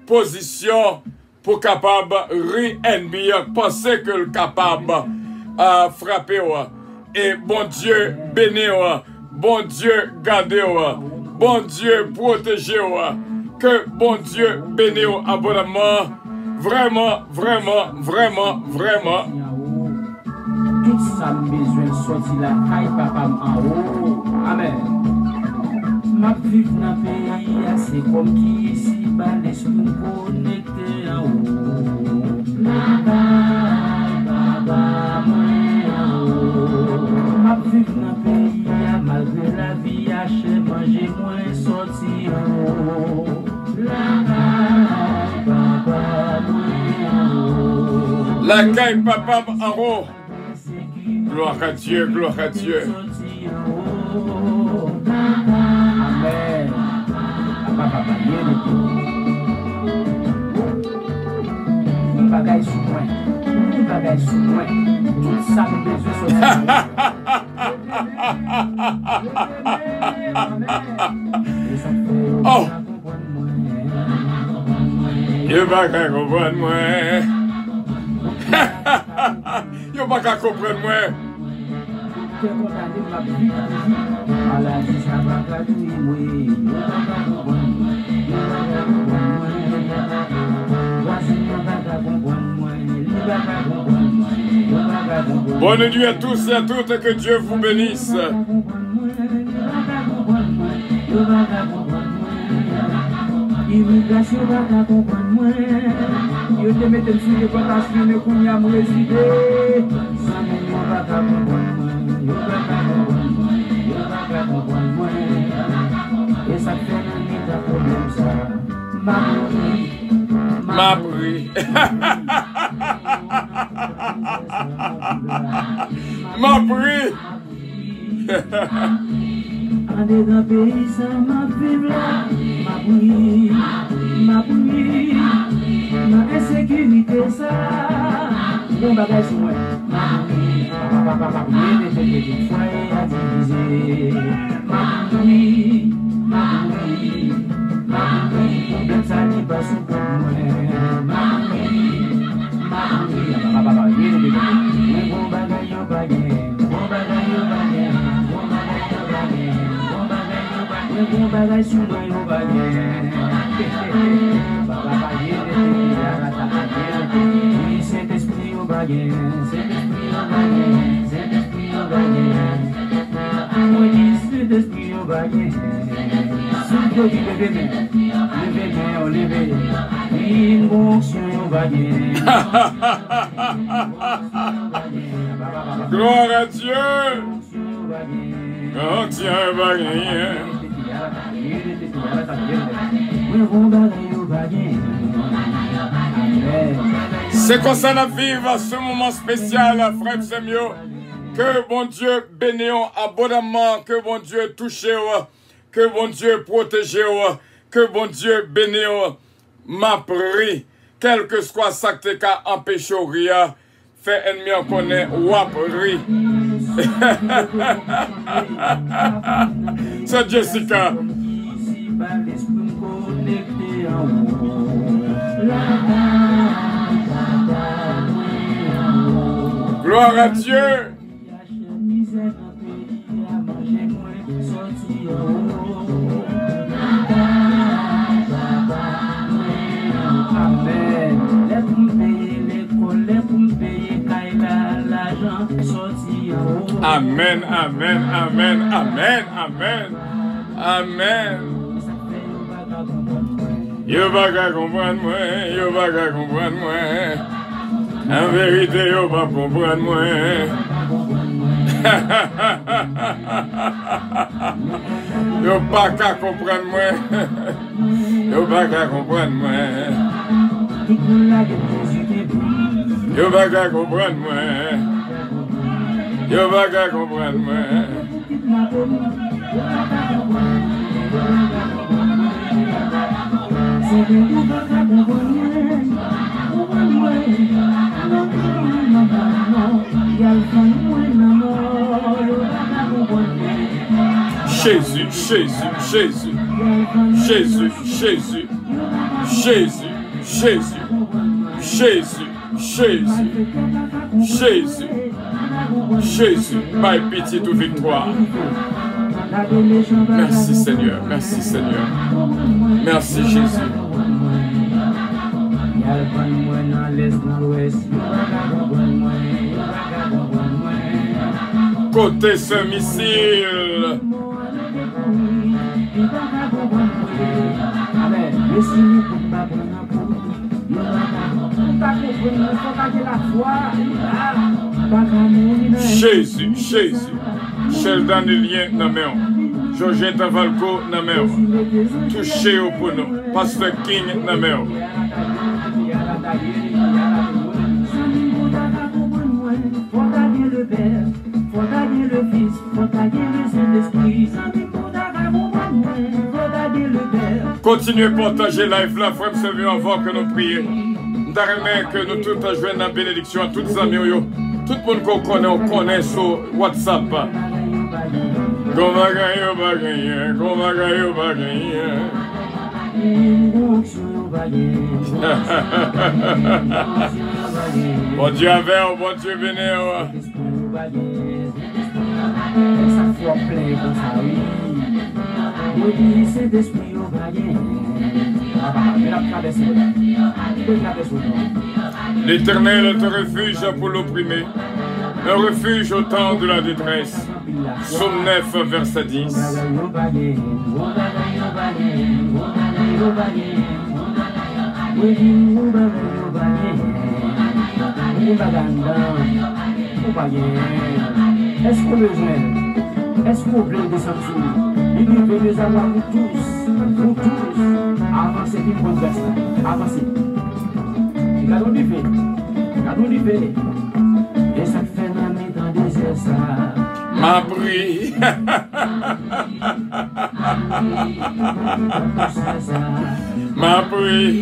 position pour capable ri ennemi, penser que le capable frapper. Et bon Dieu, bénir. Bon Dieu, garder. Bon Dieu, protéger. Que bon Dieu bénisse abondamment. Vraiment, vraiment, vraiment, vraiment. Tout ça besoin de sortir la caille papa en haut. Amen. Ma vie dans le pays, c'est comme qui ici, balèze nous connecter en haut. Ma vie dans le pays, malgré la vie, achète manger moins sortir en haut. La caille papa en haut. Gloire à Dieu, gloire à Dieu. Amen. Bagaille sous moi. Bagaille sous moi. Tout ça nous besoin oh! Yo pas qu'à comprendre moi. Yo pas qu'à comprendre moi. Bonne nuit à tous et à toutes et que Dieu vous bénisse. Immigration va comprendre moi. Yo te mette sur le partage fini pour y am résider. Ça me va comprendre moi. Yo va comprendre moi. Et ça fait un état problème ça. Ma prie. Ma prie. En dedans pays ça m'a vivre là. Ma bouille, ma insécurité ça. Bon bagage sur moi. Ma bouille, les foyers à diviser. Ma bouille, problème ça n'est pas sous pour moi. Ma bouille, bon bagage au bagage, bon bagage au bagage, bon bagage au bagage, bon bagage au bagage, bon bagage sur moi au bagage. Saint-Esprit au bagage, Saint-Esprit au bagage, Saint-Esprit au bagage. Moi dis Saint-Esprit au bagage. Levez, une fonction au bagage. Gloire à Dieu. Oh Dieu, bagage. C'est comme ça la vivre à ce moment spécial, frère Samuel. Que bon Dieu bénisse abondamment, que bon Dieu touche, que bon Dieu protège, que bon Dieu bénisse. Ma prie, quel que soit ça que tu as empêché, fait ennemi en connaît, ou a prie. C'est Jessica. Gloire à Dieu. Amen, amen, amen, amen, amen, amen. Yo va pas comprendre moi, yo va pas comprendre moi. En vérité, yo va comprendre moi. Yo pas qu'à comprendre moi. Yo pas qu'à comprendre moi. Yo pas qu'à comprendre moi. Yo va qu'à comprendre moi. Jésus, Jésus, Jésus, Jésus, Jésus, Jésus, Jésus, Jésus, Jésus, Jésus, Jésus, par pitié de victoire. Merci Seigneur, merci Seigneur. Merci Jésus. Côté ce missile. Jésus, Jésus. Chel Danilien Nameo. Georgette Valco Nameo. Touché au pono. Pasteur King Nameo. Continuez à partager live là, frère, c'est avant que nous prions. Nous que nous tous jouons la bénédiction à tous les amis. Tout le monde qu'on connaît sur WhatsApp. Bon Dieu avec, bon Dieu béni. L'Éternel est un refuge pour l'opprimé, un refuge au temps de la détresse. Psaume 9, verset 10. Est-ce qu'on le gêne? Est-ce qu'on veut descendre? Il veut les avoir pour tous. Avancez, puis pour rester. Avancez. Regardons du fait. Regardons du fait. Et ça fait dans le désert ça. Ma prie. Ma prie.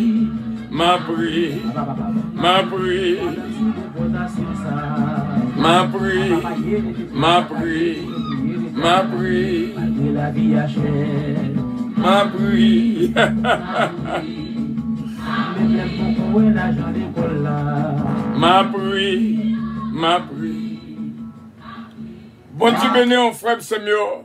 Ma prie. Ma prie. Ma prie. Ma prie. Ma prie. Ma prie. Ma prie. Ma prie. Bon Dieu béni, on frère Samuel.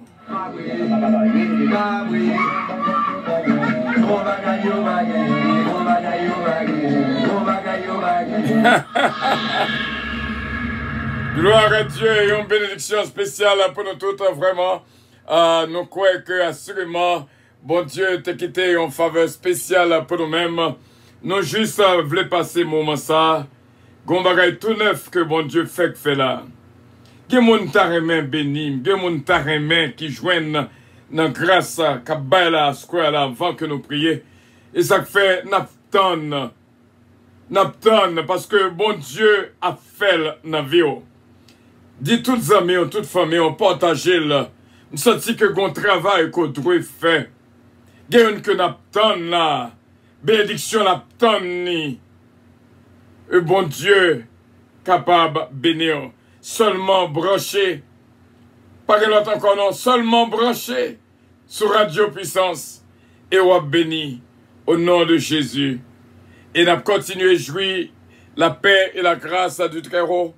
Gloire à Dieu et une bénédiction spéciale pour nous tous, vraiment. Nous croyons que, assurément, bon Dieu t'a quitté en faveur spéciale pour nous-mêmes. Nous juste voulons passer un moment ça. Gon bagay tout neuf que bon Dieu fait là. Gen moun ta remen béni, gen moun ta remen qui joignent dans grâce qu'a bay la square là avant que nous prions. Et ça fait napton parce que bon Dieu a fait dans vie. Dit toutes amis, toutes familles, on partage là. Nous senti que gon travail qu'on doit faire. Gen que napton là. Bénédiction napton ni. Et bon Dieu capable bénir. Seulement branché. Pas que l'autre encore non, seulement branché. sur Radio Puissance et on béni au nom de Jésus. Et nous continuons à jouir la paix et la grâce du Très-Haut.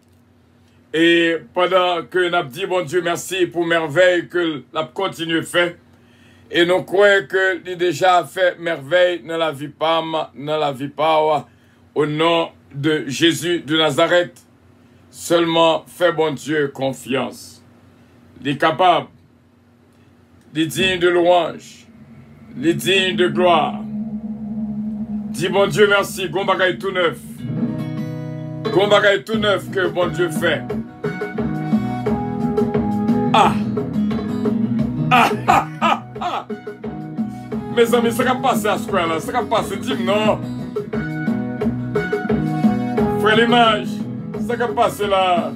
Et pendant que nous dit bon Dieu merci pour merveille que nous continuons à faire. Et nous croyons que nous déjà fait merveille dans la vie au nom de Jésus de Nazareth. Seulement fais bon Dieu confiance. Il est capable, il est digne de louange, il est digne de gloire. Dis bon Dieu merci, gon bagay tout neuf. Gon bagay tout neuf que bon Dieu fait. Ah! Ah! Ah! Ah! Ah! Mes amis, ça va passer à ce coin-là, ça va passer, dis-moi non. Frère l'image, ça va passer là.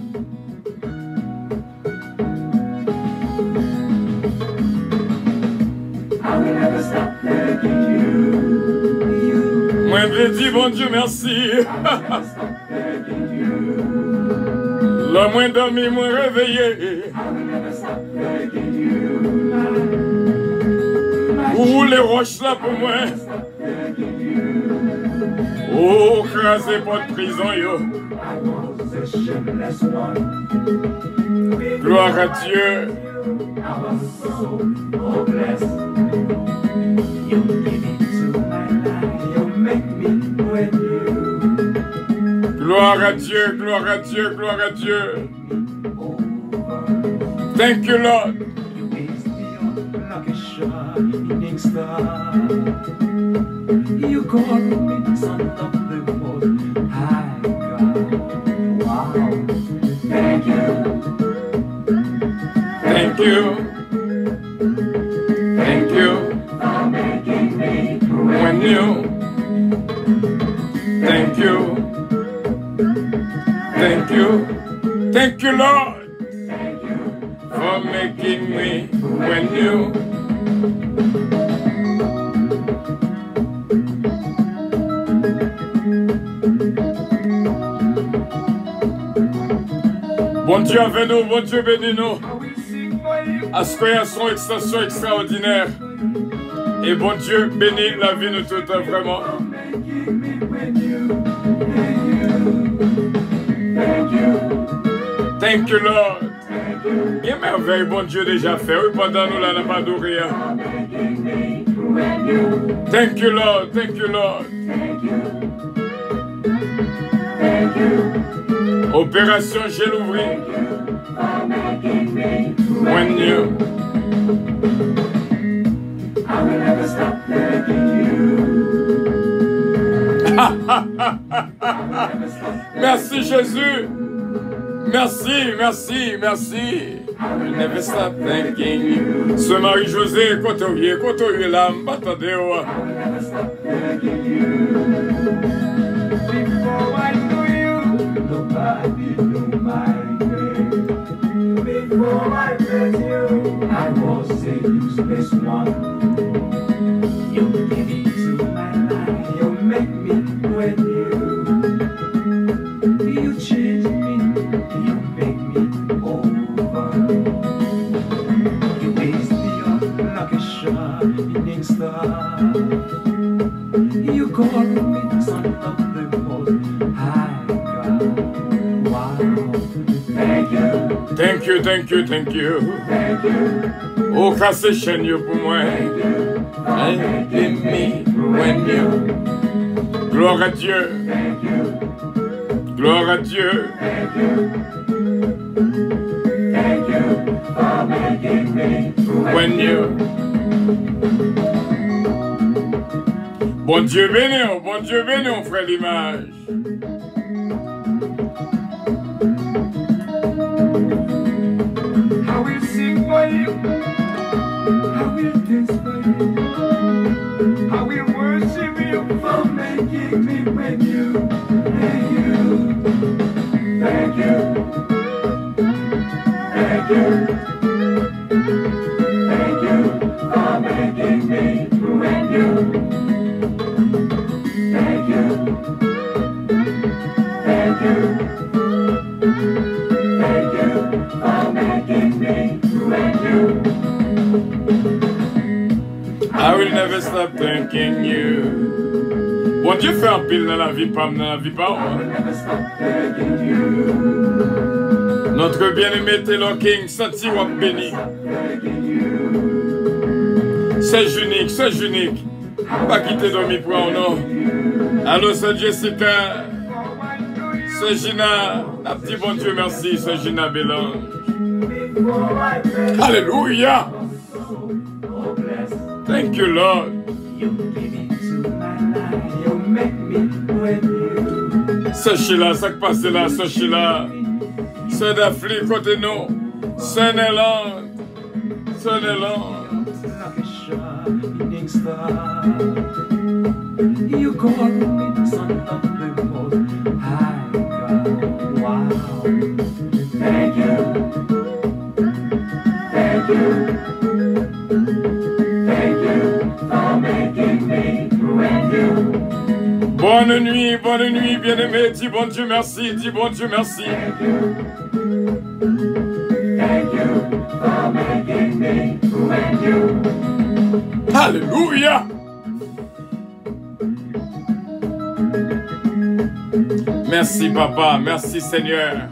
Moi, je dis bon Dieu merci. La moins dormi, moins réveillé. Où les roches là pour moi. Oh, crasé pas de prison, yo. Gloire à Dieu. Gloire à Dieu, gloire à Dieu, gloire à Dieu. Thank you, Lord. You call me son of the most high God. Wow. Thank you. Thank you. Thank you for making me brand new. Thank you. Thank you. Thank you, Lord. Thank you for making me brand new. Bon Dieu avec nous, bon Dieu bénis nous. Aspiration, extension extraordinaire. Et bon Dieu bénit la vie de tout vraiment. Thank you, Lord. Il y a merveille, bon Dieu déjà fait. Oui, pendant nous, là, n'a pas adoré. Thank you, Lord. Thank you, Lord. Opération J'ai l'ouvri. When you. I will never stop thanking you. Merci Jésus. Merci, merci, merci. I will never stop thanking you. Ce Marie-José, côté là, m'attendez. I will never stop thanking you. Before I knew you, nobody knew my name. Before I met you, I was a useless one. You give into my life, you make me brand new. You change me, you make me over. You raise me up like a shining star. You call me son of the most high God. Wow, thank you. Thank you, thank you, thank you. Thank you. Oh, casse chaîne pour moi. Thank you. And me when you. Gloire à Dieu. Thank you. Gloire à Dieu. Thank you. Thank you for making me when you. Bon Dieu béni, on frère l'image. I will sing for you. I will dance for you. I will worship you for making me when you. Thank you. Thank you. Thank you. Thank you for making me when you. Thank you. Thank you. Thank you for making me when you. you. Bon Dieu fait un pile dans la vie, pas dans la vie, pas. Notre bien-aimé Taylor King, senti ou béni. C'est unique, c'est unique. Pas quitter dormir pour un nom. Allô, c'est Jessica. C'est Gina. La petite bon Dieu, merci. C'est Gina Bélange. Alléluia. Thank you, Lord. C'est Sheila, ça qui passe là, c'est Sheila. C'est d'Afrique côté nous. C'est Néland. C'est Néland. You call me the son of the most high God. Wow. Thank you. Thank you. Thank you for making me brand new. Bonne nuit, bien-aimé. Dis bon Dieu merci, dis bon Dieu merci. Thank you for making me brand new. Alléluia. Merci papa, merci Seigneur.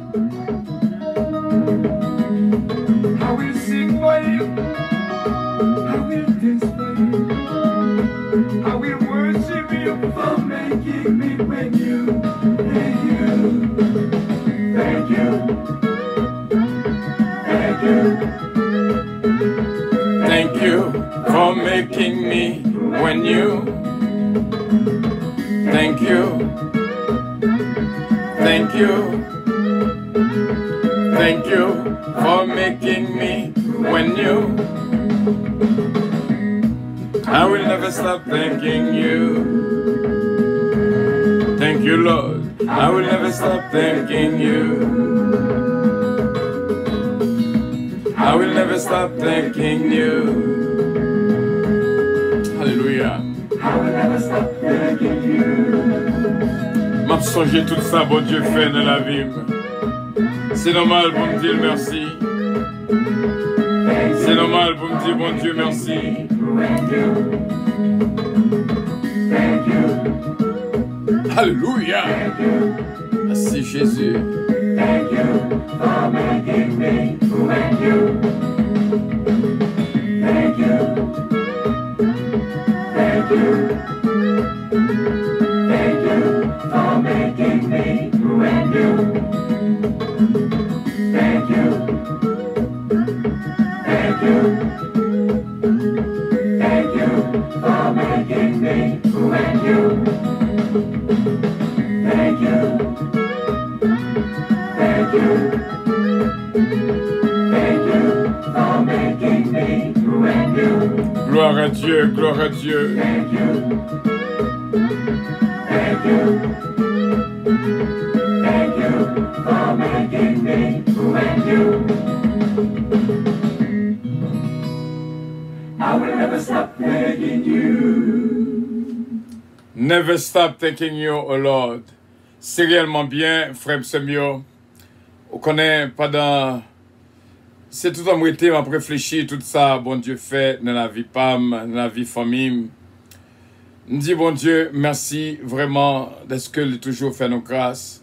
I will sing for you. I will dance for you. I will worship you for making me brand new. Thank you. Thank you. Thank you. Thank you for making me when you. Thank you. Thank you. Thank you for making me when you. I will never stop thanking you. Thank you, Lord. I will never stop thanking you. I will never stop thanking you. Hallelujah. I will never stop thanking you. M'a songé tout ça, bon Dieu fait dans la vie. C'est normal pour me dire merci. C'est normal pour me dire bon Dieu merci. Alléluia. Merci Jésus. Thank you for making me brand new. Thank you. Thank you. Thank you for making me brand new. Thank you. Thank you. Thank you for making me brand new. Thank you. Thank you. Thank you for making me brand new. Gloire à Dieu, gloire à Dieu. Thank you. Thank you. Thank you for making me brand new. I will never stop thanking you. Never stop thanking you, oh Lord. C'est réellement bien, frère Semio. On connaît pas dans... C'est tout en été, m'a réfléchi, tout ça, bon Dieu fait, dans la vie PAM, dans la vie famille. Me dit, bon Dieu, merci vraiment d'être que il toujours fait nos grâces.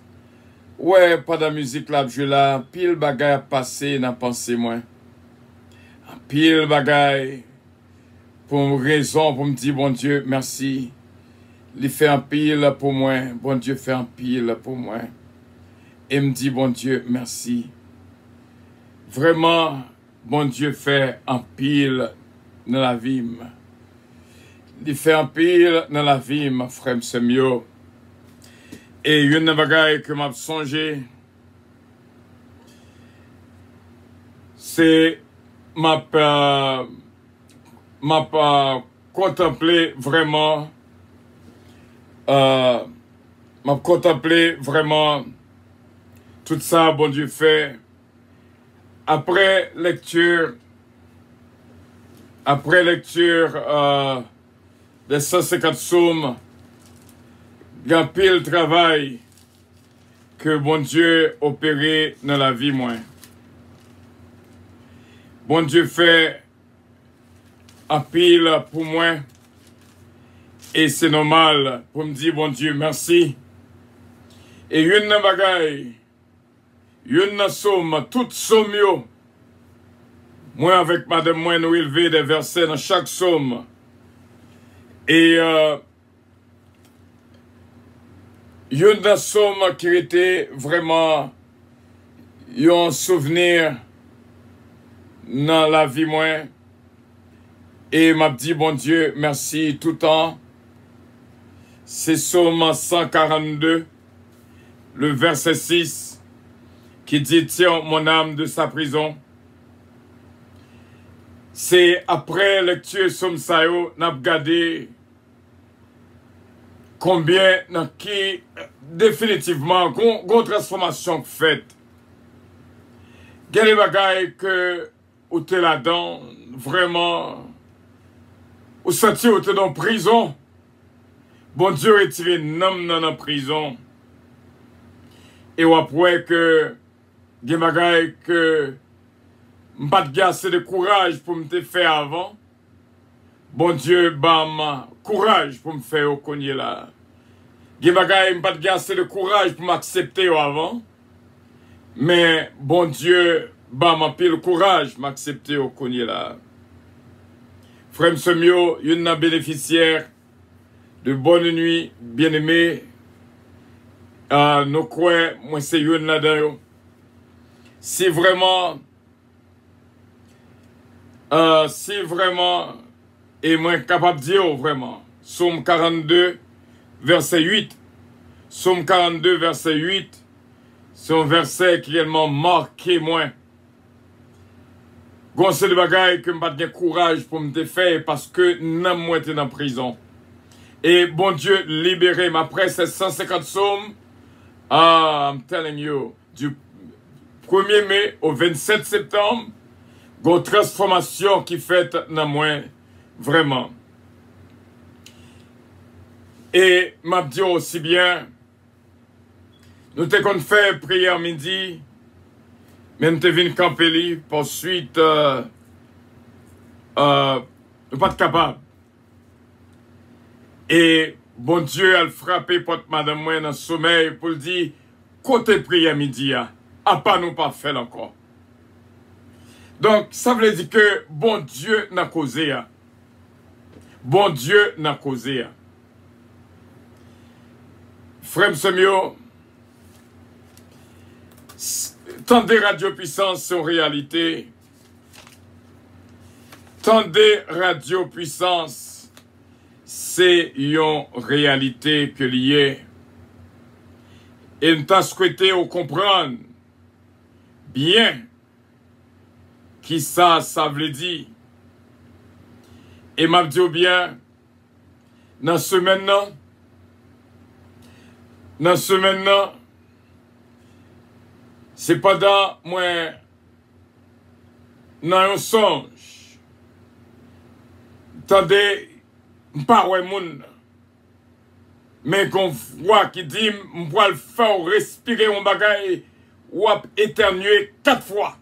Ouais, pas de musique là, je là, pile bagay a passé dans pensée moi. Pile bagay pour une raison, pour me dire, bon Dieu, merci. Il fait un pile pour moi, bon Dieu fait un pile pour moi. Et me dit, bon Dieu, merci. Vraiment, bon Dieu fait un pile dans la vie. Il fait un pile dans la vie, ma frère Semio. Et une bagaille que m'a songé, c'est m'a contemplé vraiment, m'a contemplé vraiment tout ça, bon Dieu fait. Après lecture des 150 psaumes, il y a un pile travail que bon Dieu opéré dans la vie moi. Bon Dieu fait un pile pour moi Et c'est normal pour me dire, bon Dieu, merci. Et une bagaille, une somme, toute somme, moi avec madame, moi, nous élever des versets dans chaque somme. Et une somme qui était vraiment un souvenir dans la vie, moi. Et m'a dit, bon Dieu, merci tout le temps. C'est Somme 142, le verset 6, qui dit, tiens mon âme de sa prison. C'est après lecture Somme Sayo, n'a regardé combien, qui, définitivement, une transformation faite. Il y a des bagailles que, où tu es là-dedans, vraiment, ou senti où tu es dans prison. Bon Dieu retiré nom dans la prison. Et après que, il y a des bagailles que, m'pas de assez de courage pour me faire avant. Bon Dieu, bam, courage pour me faire au cogné là. Il y a des bagailles, m'pas de assez de courage pour m'accepter avant. Mais, bon Dieu, bam, m'a pile courage m'accepter au cogné là. Frère Semio, une bénéficiaire de bonne nuit, bien-aimé. Nous croyons, moi c'est une là-dedans. Si vraiment, et moi capable de dire vraiment, Somme 42, verset 8. Somme 42, verset 8. C'est un verset qui réellement marqué moi. Gonce de bagaille que m'pas de courage pour me faire parce que non moi était en prison. Et bon Dieu libéré après ces 150 psaumes. I'm telling you, du 1er mai au 27 septembre, une transformation qui fait dans moi vraiment. Et m'a dit aussi bien, nous t'avons fait prière midi. Mais nous devons camper pour suite, nous pas capable. Et bon Dieu a frappé porte madame moi dans le sommeil pour le dire, côté prière midi, à pas nous pas fait encore. Donc, ça veut dire que bon Dieu n'a causé. Bon Dieu n'a causé. Frère Semio, tendez Radio Puissance sur réalité. Tendez Radio Puissance, c'est une réalité que liée. Et nous t'as souhaité comprendre bien qui ça veut dire. Et m'a dit bien, dans ce maintenant, c'est pas dans moi, dans un songe. Tendez, pas ouais moun. Mais qu'on voit qui dit, m'voit le faire respirer mon bagage, ou éternuer 4 fois.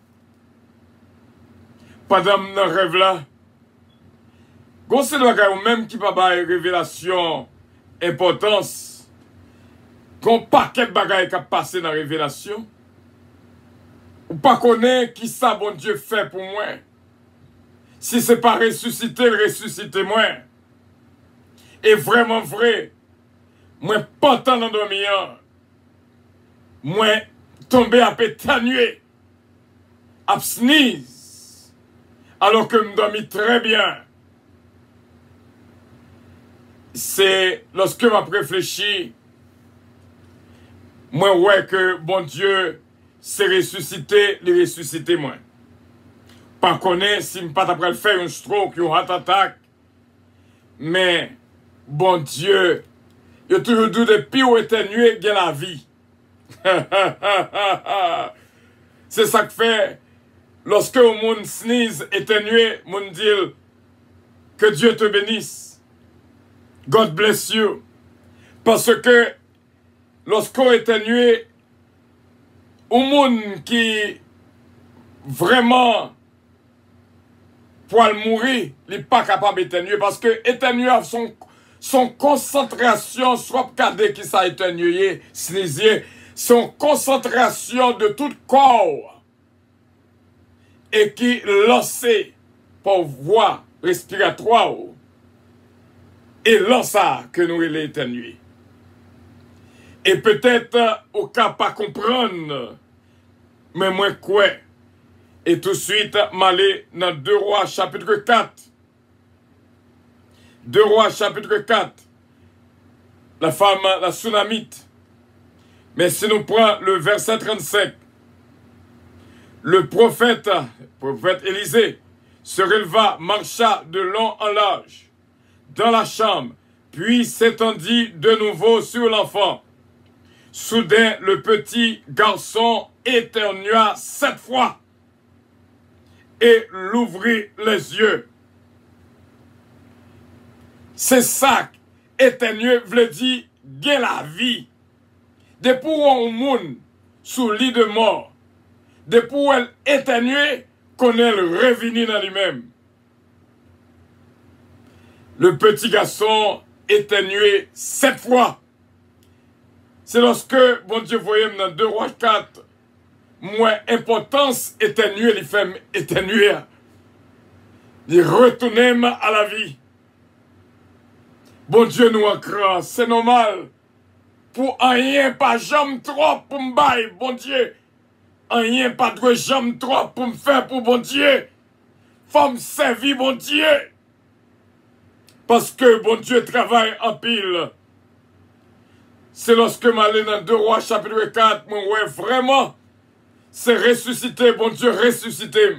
Pendant mon rêve là. Gon c'est le bagage ou même qui pas bailler révélation, importance. Gon paquet de bagages qui a passé dans la révélation. Ou pas connaître qui ça bon Dieu fait pour moi. Si c'est pas ressusciter, ressuscitez-moi. Et vraiment vrai, moi pas tant endormir, moi tomber à pétanuer, à sneeze, alors que me dormis très bien. C'est lorsque m'a réfléchi, moi ouais que bon Dieu c'est ressuscité, les ressusciter moi. Pas connaître si m'pas après le faire un stroke, un heart attack, mais bon Dieu, il y a toujours dit depuis où éternuer gagne la vie. C'est ça que fait lorsque le monde sneeze, éternuer, monde dit que Dieu te bénisse. God bless you. Parce que lorsqu'on éternue, au monde qui vraiment pour mourir, il n'est pas capable d'éternuer parce que éternuer son concentration, soit cadé qui ça éteigné, sinisier, son concentration de tout corps et qui lancé pour voie respiratoire et ça que nous il éteigné. Et peut-être au cas pas comprendre, mais moi quoi. Et tout de suite, m'aller dans 2 Rois chapitre 4. 2 Rois chapitre 4. La femme, la Sunamite. Mais si nous prenons le verset 35, le prophète Élisée se releva, marcha de long en large dans la chambre, puis s'étendit de nouveau sur l'enfant. Soudain, le petit garçon éternua 7 fois et l'ouvrit les yeux. C'est ça, éternuer veut dire gain la vie. Depuis où monde sous lit de mort, depuis où elle éternuer, qu'on elle revenir dans lui-même. Le petit garçon éternué 7 fois. C'est lorsque, bon Dieu, voyez dans 2 Rois 4, moins importance éternuer, il fait éternuer. Il retourne à la vie. Bon Dieu nous en c'est normal. Pour rien pas jamais trop pour me bailler, bon Dieu. Rien pas de jamais trop pour me faire pour bon Dieu. Faut me servir, bon Dieu. Parce que bon Dieu travaille en pile. C'est lorsque je m'allais dans 2 Rois chapitre 4, moi ouais vraiment, c'est ressuscité, bon Dieu, ressuscité.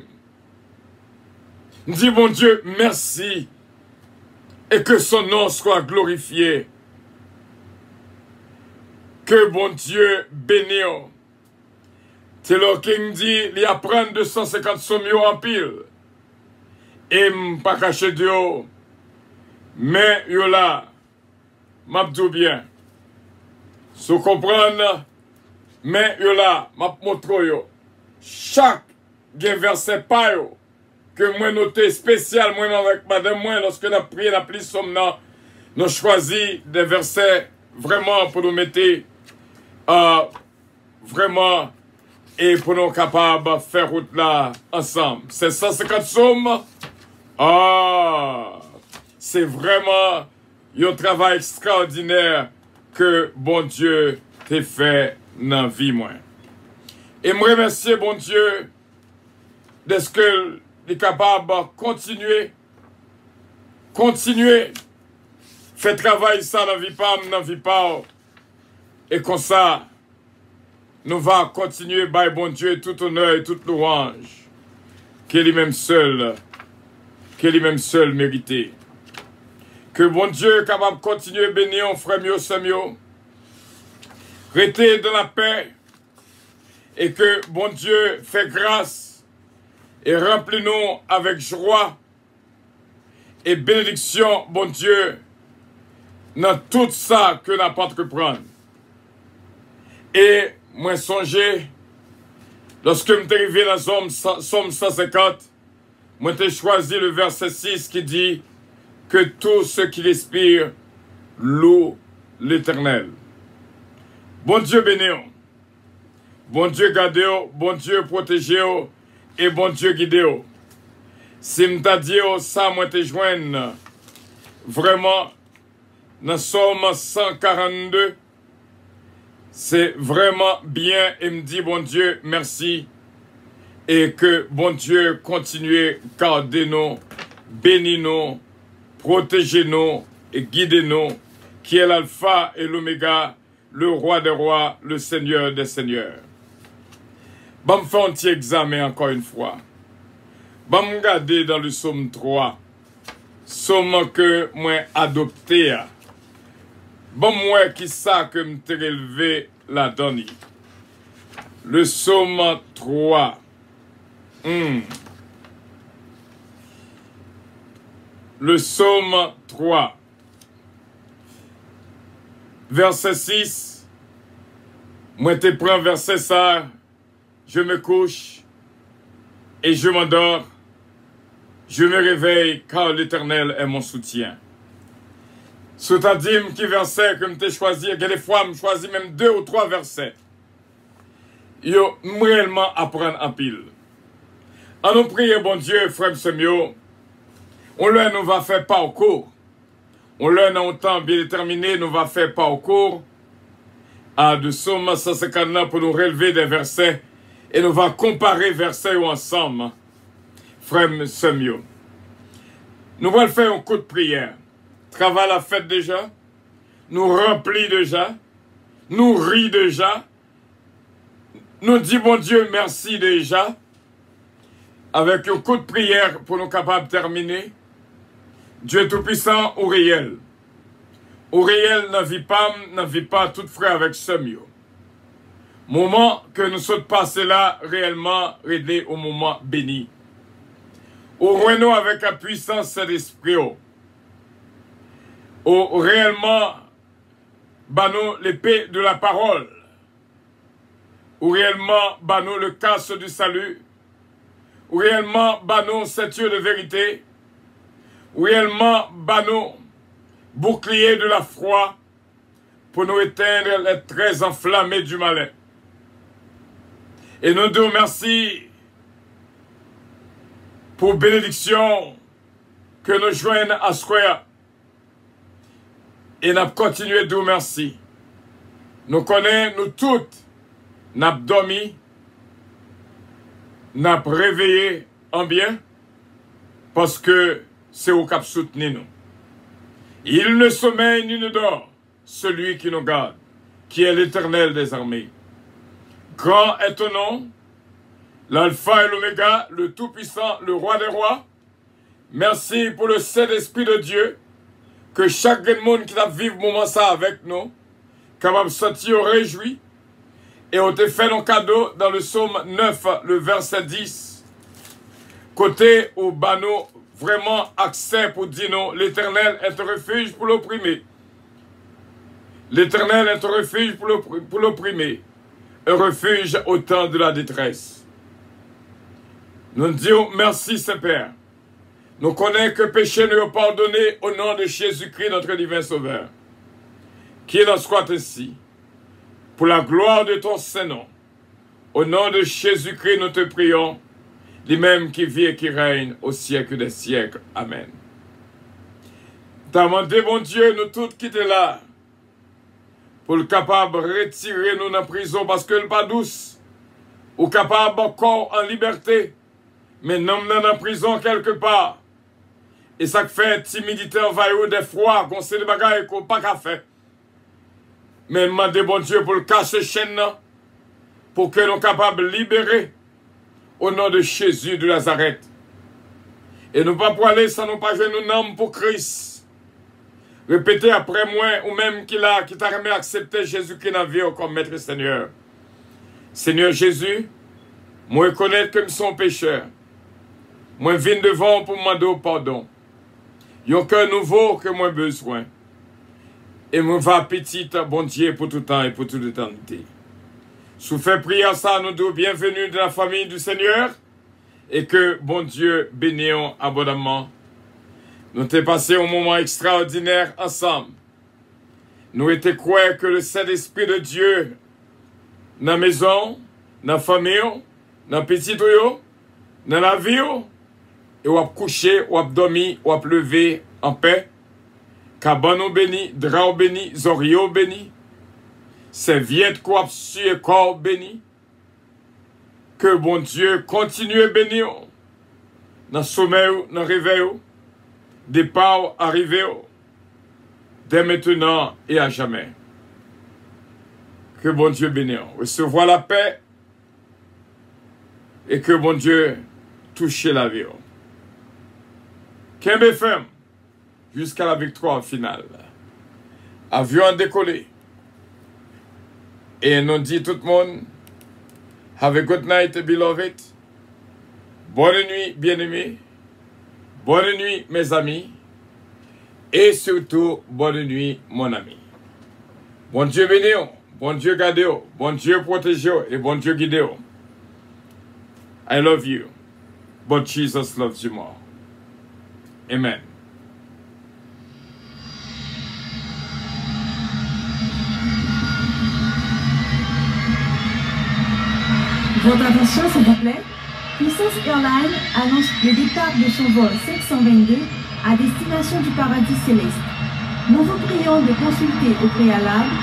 Dis bon Dieu, merci. Et que son nom soit glorifié. Que bon Dieu bénisse. C'est là qu'il dit, il apprend 250 sommiers en pile. Et pas caché Dieu. Mais yo là, m'abdou bien. Si vous comprenez, mais yo là, m'a montre yo. Chaque verset pas yo que moi noté spécial moi avec madame moi lorsque nous prié la plus somme nous choisi des versets vraiment pour nous mettre vraiment et pour nous capables de faire route là ensemble. C'est 150 sommes. C'est vraiment un travail extraordinaire que bon Dieu t'a fait dans la vie moi. Et me remercier bon Dieu de ce que il est capable de continuer, faire travail ça dans la vie pas, et comme ça, nous va continuer by bon Dieu tout honneur et toute louange, que lui-même seul mérité. Que bon Dieu est capable de continuer à bénir frère mio, Samuel, rester dans la paix, et que bon Dieu fait grâce et remplis-nous avec joie et bénédiction, bon Dieu, dans tout ça que nous avons entreprendre. Et moi, songez, lorsque je suis arrivé dans Somme 150, moi, j'ai choisi le verset 6 qui dit que tout ce qui respire loue l'Éternel. Bon Dieu bénis, bon Dieu gardez, bon Dieu protégez, et bon Dieu guide. Si m'ta dit ça, moi te joigne vraiment dans Somme 142, c'est vraiment bien et me dit bon Dieu merci et que bon Dieu continue garder nous, bénis nous, protégez nous et guidez nous, qui est l'alpha et l'oméga, le roi des rois, le seigneur des seigneurs. Bon, me faire un petit examen encore une fois. Bon, me regarder dans le psaume 3. Psaume que moi adopté. Bon, moi qui ça que me t'ai relevé la donne. Le psaume 3. Le psaume 3. Verset 6. Moi te prends verset ça. Je me couche et je m'endors. Je me réveille car l'Éternel est mon soutien. Sous ta dîme qui verset que je choisi, que des fois je choisis même 2 ou 3 versets. Yo réellement apprendre en pile. En nous prier, bon Dieu, frère Semio, on leur nous va faire parcours. On leur dans un temps bien déterminé, nous va faire parcours à de Somme 159 pour nous relever des versets et nous va comparer versets ensemble. Frère Semio. Nous allons faire un coup de prière. Travail à fête déjà. Nous remplit déjà. Nous rit déjà. Nous dit bon Dieu merci déjà. Avec un coup de prière pour nous capables de terminer. Dieu Tout-Puissant ou réel. Ou réel n'a vit pas tout frère avec Semio. Moment que nous sommes passés là réellement aider au moment béni. Ou renouer avec la puissance de l'esprit. Ou réellement banou l'épée de la parole. Ou réellement banou le casque du salut. Ou réellement banou ceinture de vérité. Ou réellement banou bouclier de la foi pour nous éteindre les traits enflammés du malin. Et nous te remercions pour bénédiction que nous joignons à Square. Et nous continuons de vous remercier. Nous connaissons, nous toutes, nous avons dormi, nous avons réveillé en bien, parce que c'est au cap soutenir nous. Il ne sommeille ni ne dort, celui qui nous garde, qui est l'Éternel des armées. Grand est ton nom, l'Alpha et l'Oméga, le Tout-Puissant, le Roi des Rois. Merci pour le Saint-Esprit de Dieu, que chaque monde qui a vécu moment ça avec nous, capable de sortir réjoui, et on te fait nos cadeaux dans le psaume 9, le verset 10. Côté au bano, vraiment accès pour dire non, l'Éternel est un refuge pour l'opprimé. L'Éternel est un refuge pour l'opprimé, un refuge au temps de la détresse. Nous disons merci Saint-Père. Nous connaissons que péché nous est pardonné au nom de Jésus-Christ, notre divin Sauveur. Qu'il en soit ainsi, pour la gloire de ton Saint-Nom. Au nom de Jésus-Christ, nous te prions, lui-même qui vit et qui règne au siècle des siècles. Amen. T'as demandé, bon Dieu, nous tous qui étaient là, pour le capable de retirer nous dans la prison parce que le pas douce, ou capable encore en liberté, mais non dans la prison quelque part. Et ça fait timidité envahir des fois, qu'on sait des bagailles qu'on n'a pas qu'à faire. Mais demandez bon Dieu pour le casser chaîne, pour que nous soyons capables de libérer au nom de Jésus de Nazareth. Et nous pas pour aller sans nous pas jouer nos noms pour Christ. Répétez après moi, ou même qui t'a remis accepter Jésus-Christ dans la vie comme Maître et Seigneur. Seigneur Jésus, moi reconnaître que nous sommes pécheurs. Moi viens devant pour demander pardon. Il y a un cœur nouveau que moi besoin. Et moi va petite, bon Dieu, pour tout temps et pour toute éternité. Sous fait prière ça, nous disons bienvenue dans la famille du Seigneur. Et que bon Dieu bénisse abondamment. Nous t'ai passé un moment extraordinaire ensemble. Nous étions croyants que le Saint-Esprit de Dieu, dans la maison, dans la famille, dans le petit tuyau, dans la vie, et on a couché, on a dormi, on a levé en paix. Cabano béni, drap béni, zorio béni, serviette quoi sur corps béni. Que bon Dieu continue à bénir dans le sommeil, dans le réveil, départ, arrivée, dès maintenant et à jamais. Que bon Dieu bénisse. Recevoir la paix et que bon Dieu touche la vie. Qu'un BFM jusqu'à la victoire finale. Avion décollé. Et nous dit tout le monde, have a good night, beloved. Bonne nuit, bien-aimés. Bonne nuit, mes amis. Et surtout, bonne nuit, mon ami. Bon Dieu bénisse, bon Dieu garde, bon Dieu protège et bon Dieu guide. I love you, but Jesus loves you more. Amen. Votre attention, s'il vous plaît. Puissance Airlines annonce le départ de son vol 522 à destination du paradis céleste. Nous vous prions de consulter au préalable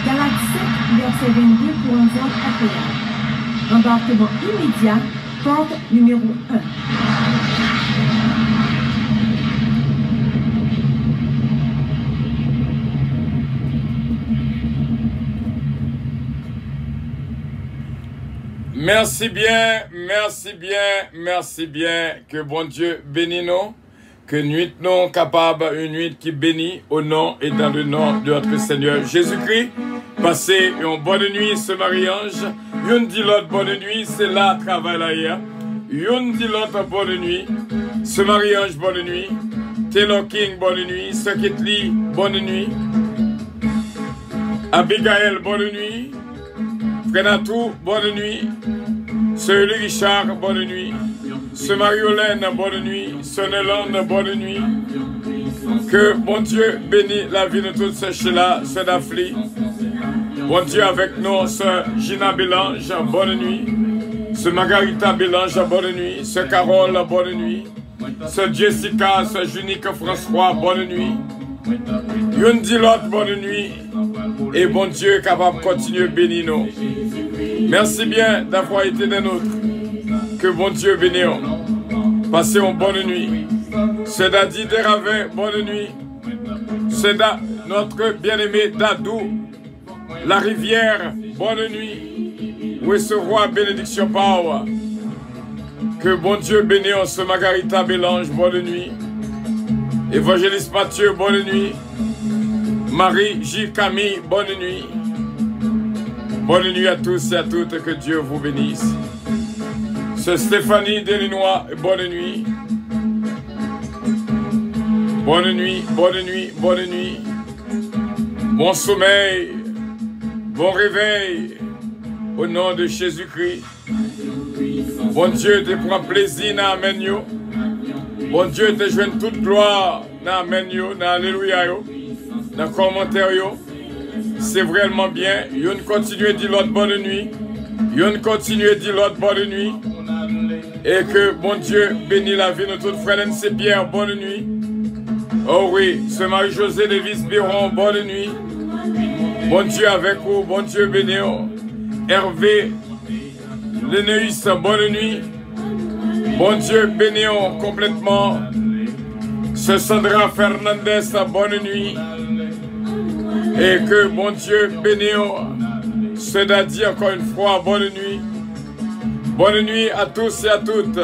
Galates 7, verset 22 pour un vol agréable. Embarquement immédiat, porte numéro 1. Merci bien, merci bien, merci bien. Que bon Dieu bénisse nous. Que nuit nous capable, une nuit qui bénit au nom et dans le nom de notre Seigneur Jésus-Christ. Passez une bonne nuit, ce Marie-Ange. Une dit l'autre bonne nuit, c'est là, travail là hier. Une dit l'autre bonne nuit. Ce Marie-Ange, bonne nuit. Taylor King, bonne nuit. Circuit Lee, bonne nuit. Abigail, bonne nuit. Frenatou, bonne nuit. Sœur Richard, bonne nuit. Sœur Mariolène, bonne nuit. Sœur Nélande, bonne nuit. Que bon Dieu bénisse la vie de toutes ces choses-là, Sœur Dafli. Bon Dieu avec nous, Sœur Gina Bélange, bonne nuit. Sœur Margarita Bélange, bonne nuit. Sœur Carole, bonne nuit. Sœur Jessica, Sœur Junique François, bonne nuit. Yon dit l'autre, bonne nuit. Et bon Dieu capable de continuer à bénir nous. Merci bien d'avoir été des nôtres. Que bon Dieu bénisse. Passez une bonne nuit. C'est Dadi Deravin, bonne nuit. C'est notre bien-aimé Dadou, la rivière, bonne nuit. Où est ce roi bénédiction Power? Que bon Dieu bénisse ce Margarita Bélange, bonne nuit. Évangéliste Mathieu, bonne nuit. Marie J. Camille, bonne nuit. Bonne nuit à tous et à toutes, que Dieu vous bénisse. C'est Stéphanie Delinois, bonne nuit. Bonne nuit, bonne nuit, bonne nuit. Bon sommeil, bon réveil, au nom de Jésus-Christ. Bon Dieu te prend plaisir dans Amen yo. Bon Dieu te joint toute gloire dans Amen yo, dans Alléluia yo, dans le commentaire yo. C'est vraiment bien. Yon continue à dire l'autre bonne nuit. Yon continue à dire l'autre bonne nuit. Et que bon Dieu bénisse la vie de toute frère N.C. Pierre, bonne nuit. Oh oui, ce Marie-Josée Davis Biron, bonne nuit. Bon Dieu avec vous, bon Dieu bénisse. Hervé Lénéus, bonne nuit. Bon Dieu bénisse complètement. Ce Sandra Fernandez, bonne nuit. Et que bon Dieu bénisse. Ce Dadi encore une fois, bonne nuit. Bonne nuit à tous et à toutes.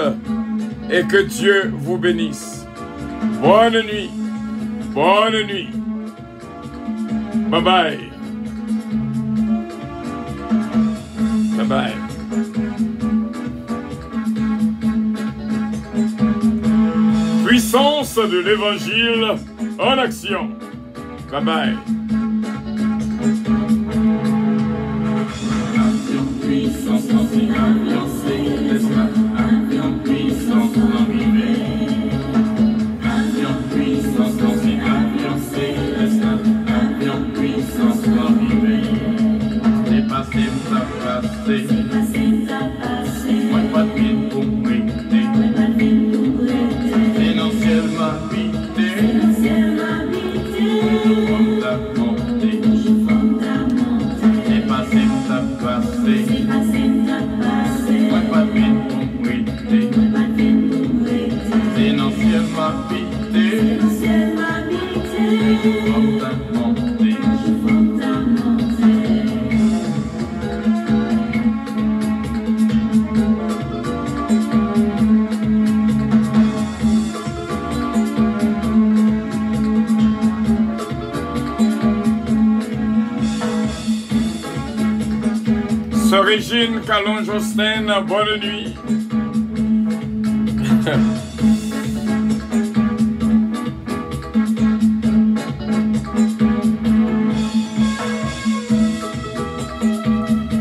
Et que Dieu vous bénisse. Bonne nuit. Bonne nuit. Bye bye. Bye bye. Puissance de l'évangile en action. Bye bye. Puissance Régine Calon-Jostin, bonne nuit.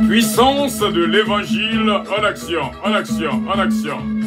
Puissance de l'évangile en action, en action, en action.